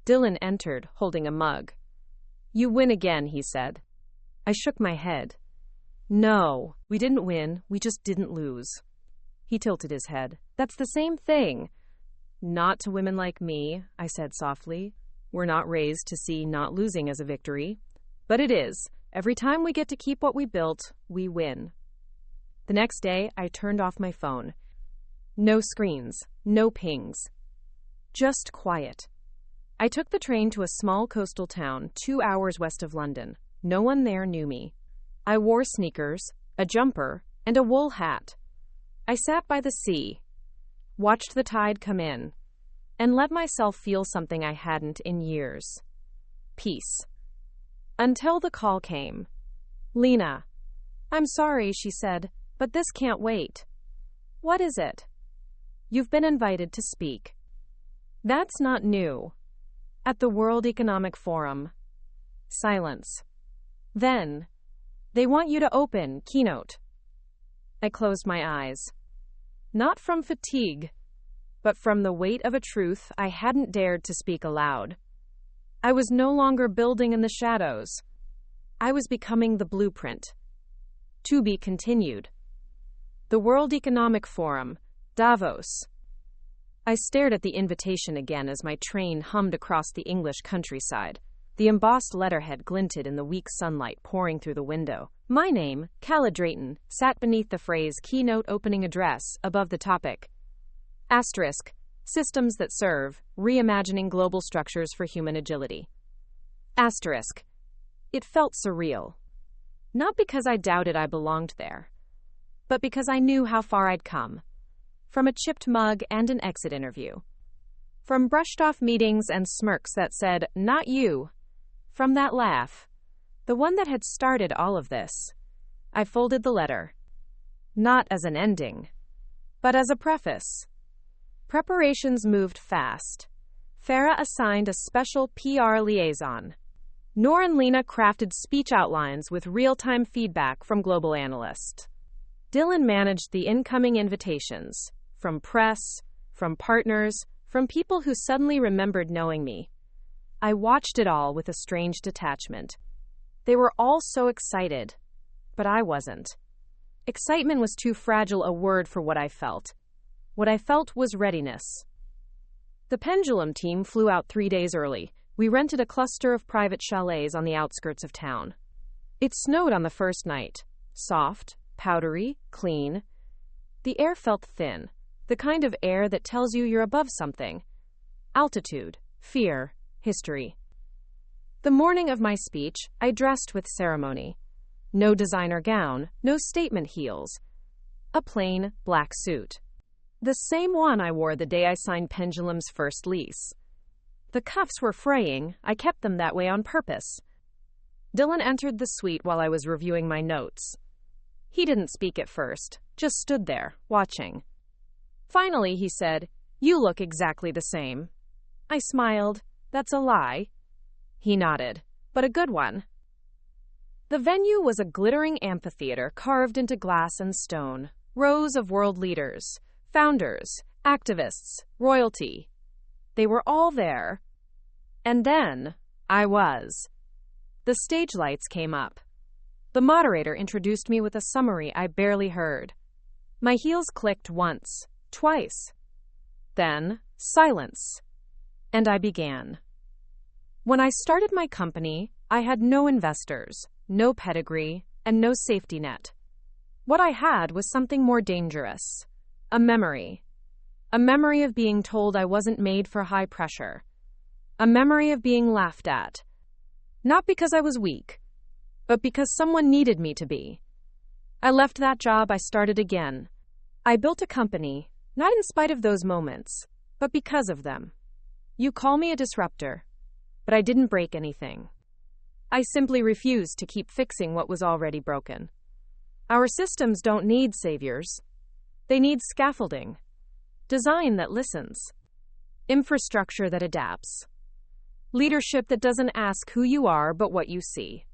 Dylan entered, holding a mug. "You win again," he said. I shook my head. "No, we didn't win, we just didn't lose." He tilted his head. "That's the same thing." "Not to women like me," I said softly. "We're not raised to see not losing as a victory. But it is. Every time we get to keep what we built, we win." The next day, I turned off my phone. No screens, no pings. Just quiet. I took the train to a small coastal town 2 hours west of London. No one there knew me. I wore sneakers, a jumper, and a wool hat. I sat by the sea, watched the tide come in, and let myself feel something I hadn't in years. Peace. Until the call came. "Lena." "I'm sorry," she said, "but this can't wait." "What is it?" "You've been invited to speak." "That's not new." "At the World Economic Forum." Silence. Then, "They want you to open keynote." I closed my eyes. Not from fatigue, but from the weight of a truth I hadn't dared to speak aloud. I was no longer building in the shadows. I was becoming the blueprint. To be continued. The World Economic Forum, Davos. I stared at the invitation again as my train hummed across the English countryside. The embossed letterhead glinted in the weak sunlight pouring through the window. My name, Calla Drayton, sat beneath the phrase Keynote Opening Address above the topic. Asterisk. Systems that serve, reimagining global structures for human agility. Asterisk. It felt surreal. Not because I doubted I belonged there, but because I knew how far I'd come. From a chipped mug and an exit interview. From brushed-off meetings and smirks that said, "Not you." From that laugh, the one that had started all of this. I folded the letter. Not as an ending, but as a preface. Preparations moved fast. Farah assigned a special PR liaison. Noor and Lena crafted speech outlines with real-time feedback from global analysts. Dylan managed the incoming invitations, from press, from partners, from people who suddenly remembered knowing me. I watched it all with a strange detachment. They were all so excited, but I wasn't. Excitement was too fragile a word for what I felt. What I felt was readiness. The Pendulum team flew out 3 days early. We rented a cluster of private chalets on the outskirts of town. It snowed on the first night. Soft, powdery, clean. The air felt thin, the kind of air that tells you you're above something. Altitude, fear, history. The morning of my speech, I dressed with ceremony. No designer gown, no statement heels. A plain, black suit. The same one I wore the day I signed Pendulum's first lease. The cuffs were fraying. I kept them that way on purpose. Dylan entered the suite while I was reviewing my notes. He didn't speak at first, just stood there, watching. Finally, he said, "You look exactly the same." I smiled. "That's a lie." He nodded. "But a good one." The venue was a glittering amphitheater carved into glass and stone. Rows of world leaders, founders, activists, royalty. They were all there. And then, I was. The stage lights came up. The moderator introduced me with a summary I barely heard. My heels clicked once, twice. Then, silence. And I began. When I started my company, I had no investors, no pedigree, and no safety net. What I had was something more dangerous. A memory. A memory of being told I wasn't made for high pressure. A memory of being laughed at. Not because I was weak, but because someone needed me to be. I left that job, I started again. I built a company, not in spite of those moments, but because of them. You call me a disruptor, but I didn't break anything. I simply refused to keep fixing what was already broken. Our systems don't need saviors. They need scaffolding, design that listens, infrastructure that adapts, leadership that doesn't ask who you are but what you see.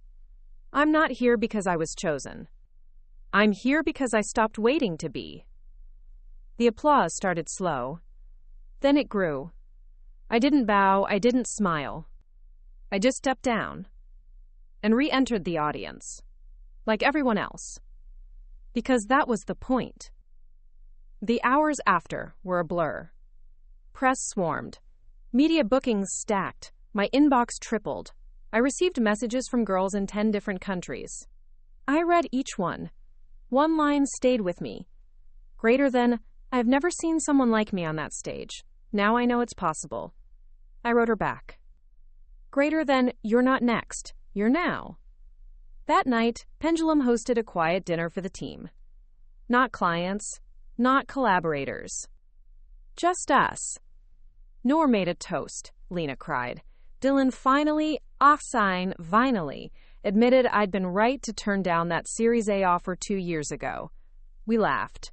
I'm not here because I was chosen. I'm here because I stopped waiting to be. The applause started slow. Then it grew. I didn't bow, I didn't smile. I just stepped down and re-entered the audience, like everyone else, because that was the point. The hours after were a blur. Press swarmed. Media bookings stacked. My inbox tripled. I received messages from girls in 10 different countries. I read each one. One line stayed with me. Greater than, I've never seen someone like me on that stage. Now I know it's possible. I wrote her back. Greater than, you're not next. You're now. That night, Pendulum hosted a quiet dinner for the team. Not clients, not collaborators. Just us. Noor made a toast, Lena cried. Dylan finally, finally, admitted I'd been right to turn down that Series A offer 2 years ago. We laughed.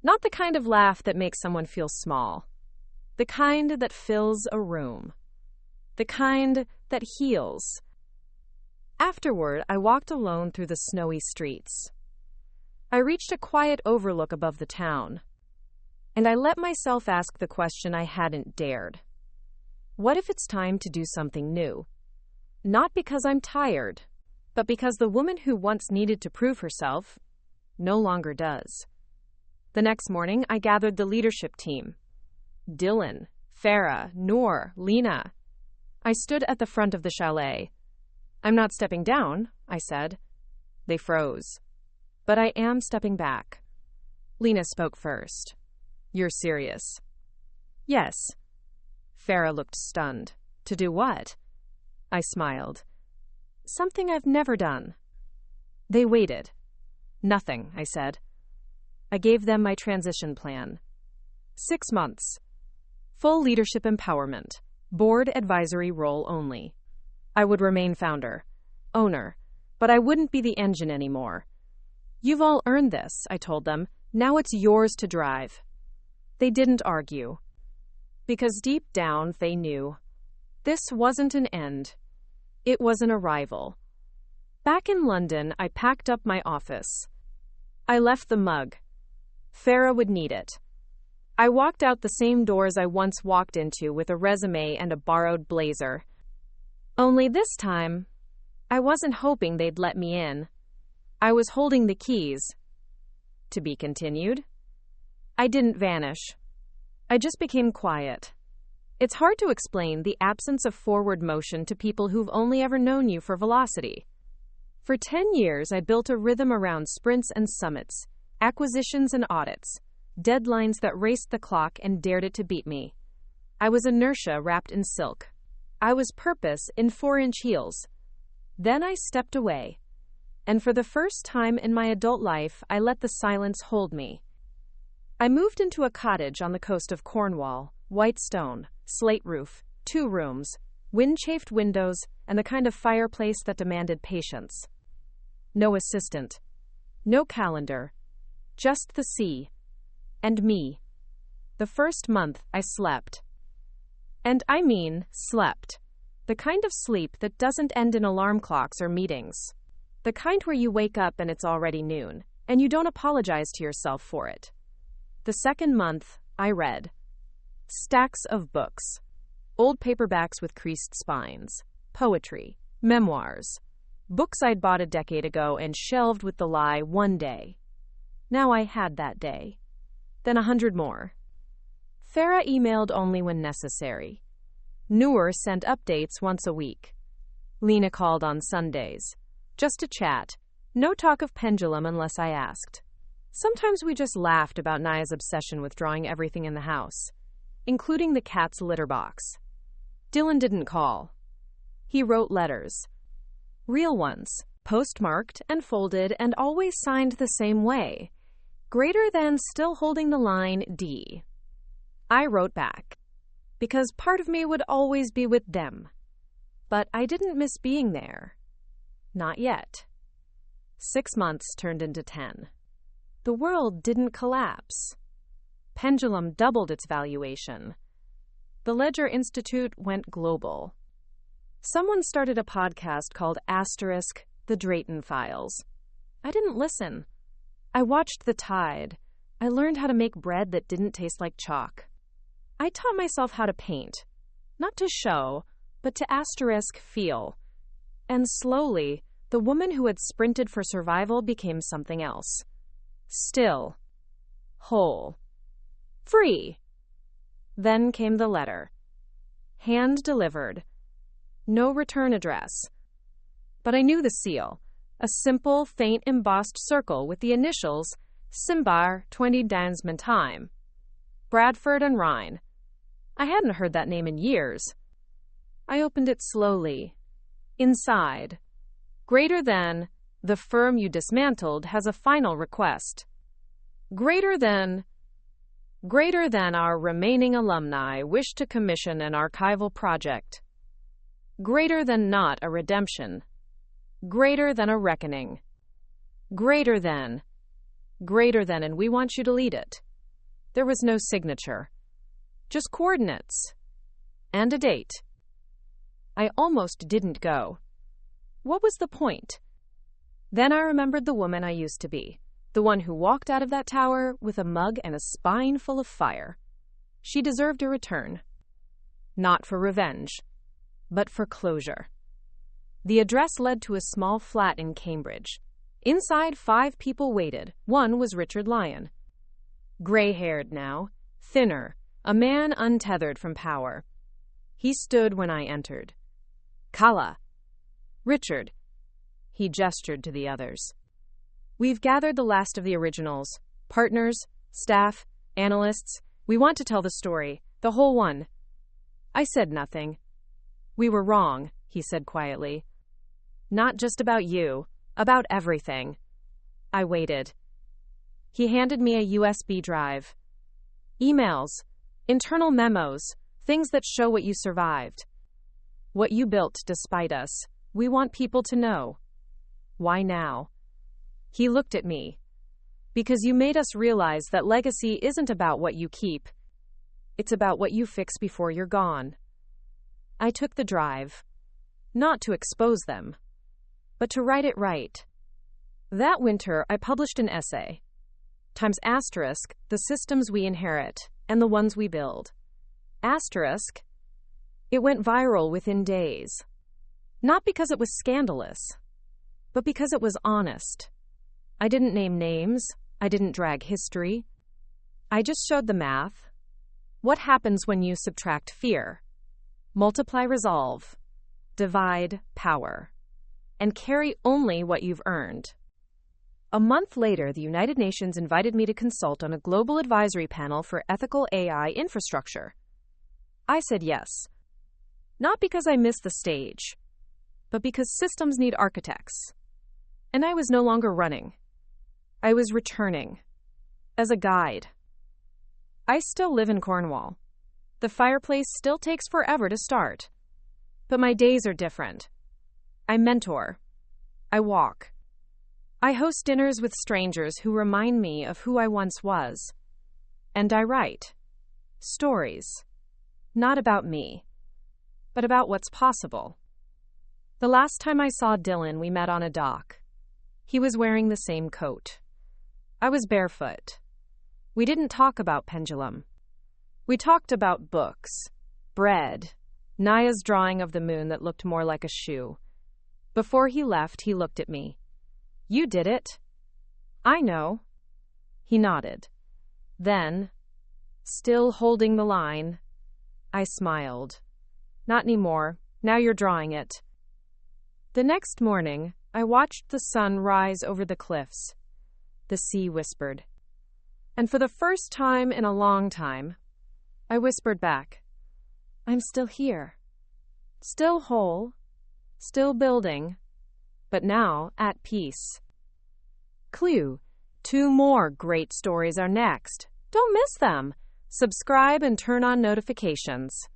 Not the kind of laugh that makes someone feel small. The kind that fills a room. The kind that heals. Afterward, I walked alone through the snowy streets. I reached a quiet overlook above the town, and I let myself ask the question I hadn't dared. What if it's time to do something new? Not because I'm tired, but because the woman who once needed to prove herself no longer does. The next morning, I gathered the leadership team. Dylan, Farah, Noor, Lena. I stood at the front of the chalet. I'm not stepping down, I said. They froze. But I am stepping back. Lena spoke first. You're serious? Yes. Farah looked stunned. To do what? I smiled. Something I've never done. They waited. Nothing, I said. I gave them my transition plan. 6 months. Full leadership empowerment. Board advisory role only. I would remain founder, owner, but I wouldn't be the engine anymore. You've all earned this, I told them. Now it's yours to drive. They didn't argue. Because deep down they knew. This wasn't an end. It was an arrival. Back in London, I packed up my office. I left the mug. Farah would need it. I walked out the same doors I once walked into with a resume and a borrowed blazer. Only this time, I wasn't hoping they'd let me in. I was holding the keys. To be continued. I didn't vanish. I just became quiet. It's hard to explain the absence of forward motion to people who've only ever known you for velocity. For 10 years, I built a rhythm around sprints and summits, acquisitions and audits, deadlines that raced the clock and dared it to beat me. I was inertia wrapped in silk. I was purpose in 4-inch heels. Then I stepped away. And for the first time in my adult life, I let the silence hold me. I moved into a cottage on the coast of Cornwall, white stone, slate roof, 2 rooms, wind-chafed windows, and the kind of fireplace that demanded patience. No assistant. No calendar. Just the sea. And me. The first month, I slept. And I mean slept. The kind of sleep that doesn't end in alarm clocks or meetings. The kind where you wake up and it's already noon, and you don't apologize to yourself for it. The second month, I read. Stacks of books. Old paperbacks with creased spines. Poetry. Memoirs. Books I'd bought a decade ago and shelved with the lie one day. Now I had that day. Then 100 more. Farah emailed only when necessary. Noor sent updates once a week. Lena called on Sundays. Just to chat. No talk of Pendulum unless I asked. Sometimes we just laughed about Naya's obsession with drawing everything in the house, including the cat's litter box. Dylan didn't call. He wrote letters. Real ones, postmarked and folded and always signed the same way. Greater than, still holding the line D. I wrote back, because part of me would always be with them. But I didn't miss being there. Not yet. 6 months turned into 10. The world didn't collapse. Pendulum doubled its valuation. The Ledger Institute went global. Someone started a podcast called Asterisk, The Drayton Files. I didn't listen. I watched the tide. I learned how to make bread that didn't taste like chalk. I taught myself how to paint. Not to show, but to asterisk feel. And slowly, the woman who had sprinted for survival became something else. Still. Whole. Free. Then came the letter. Hand-delivered. No return address. But I knew the seal. A simple, faint embossed circle with the initials Simbar 20 Dansman Time. Bradford and Rhine. I hadn't heard that name in years. I opened it slowly. Inside. Greater than, the firm you dismantled has a final request. Greater than our remaining alumni wish to commission an archival project. Greater than not a redemption. Greater than a reckoning. Greater than, and we want you to lead it. There was no signature. Just coordinates. And a date. I almost didn't go. What was the point? Then I remembered the woman I used to be, the one who walked out of that tower with a mug and a spine full of fire. She deserved a return. Not for revenge, but for closure. The address led to a small flat in Cambridge. Inside, 5 people waited. One was Richard Lyon. Gray-haired now, thinner, a man untethered from power. He stood when I entered. Kala. Richard. He gestured to the others. We've gathered the last of the originals. Partners, staff, analysts. We want to tell the story. The whole one. I said nothing. We were wrong, he said quietly. Not just about you. About everything. I waited. He handed me a USB drive. Emails. Internal memos. Things that show what you survived. What you built despite us. We want people to know. Why now? He looked at me. Because you made us realize that legacy isn't about what you keep. It's about what you fix before you're gone. I took the drive. Not to expose them, but to write it right. That winter, I published an essay. Times asterisk, the systems we inherit, and the ones we build. Asterisk, it went viral within days. Not because it was scandalous, but because it was honest. I didn't name names. I didn't drag history. I just showed the math. What happens when you subtract fear? Multiply resolve. Divide power. And carry only what you've earned. A month later, the United Nations invited me to consult on a global advisory panel for ethical AI infrastructure. I said yes. Not because I missed the stage, but because systems need architects. And I was no longer running. I was returning. As a guide. I still live in Cornwall. The fireplace still takes forever to start. But my days are different. I mentor. I walk. I host dinners with strangers who remind me of who I once was. And I write. Stories. Not about me, but about what's possible. The last time I saw Dylan, we met on a dock. He was wearing the same coat. I was barefoot. We didn't talk about Pendulum. We talked about books, bread, Naya's drawing of the moon that looked more like a shoe. Before he left, he looked at me. You did it. I know. He nodded. Then, still holding the line, I smiled. Not anymore. Now you're drawing it. The next morning, I watched the sun rise over the cliffs. The sea whispered. And for the first time in a long time, I whispered back, I'm still here. Still whole, still building, but now at peace. Clue: 2 more great stories are next. Don't miss them. Subscribe and turn on notifications.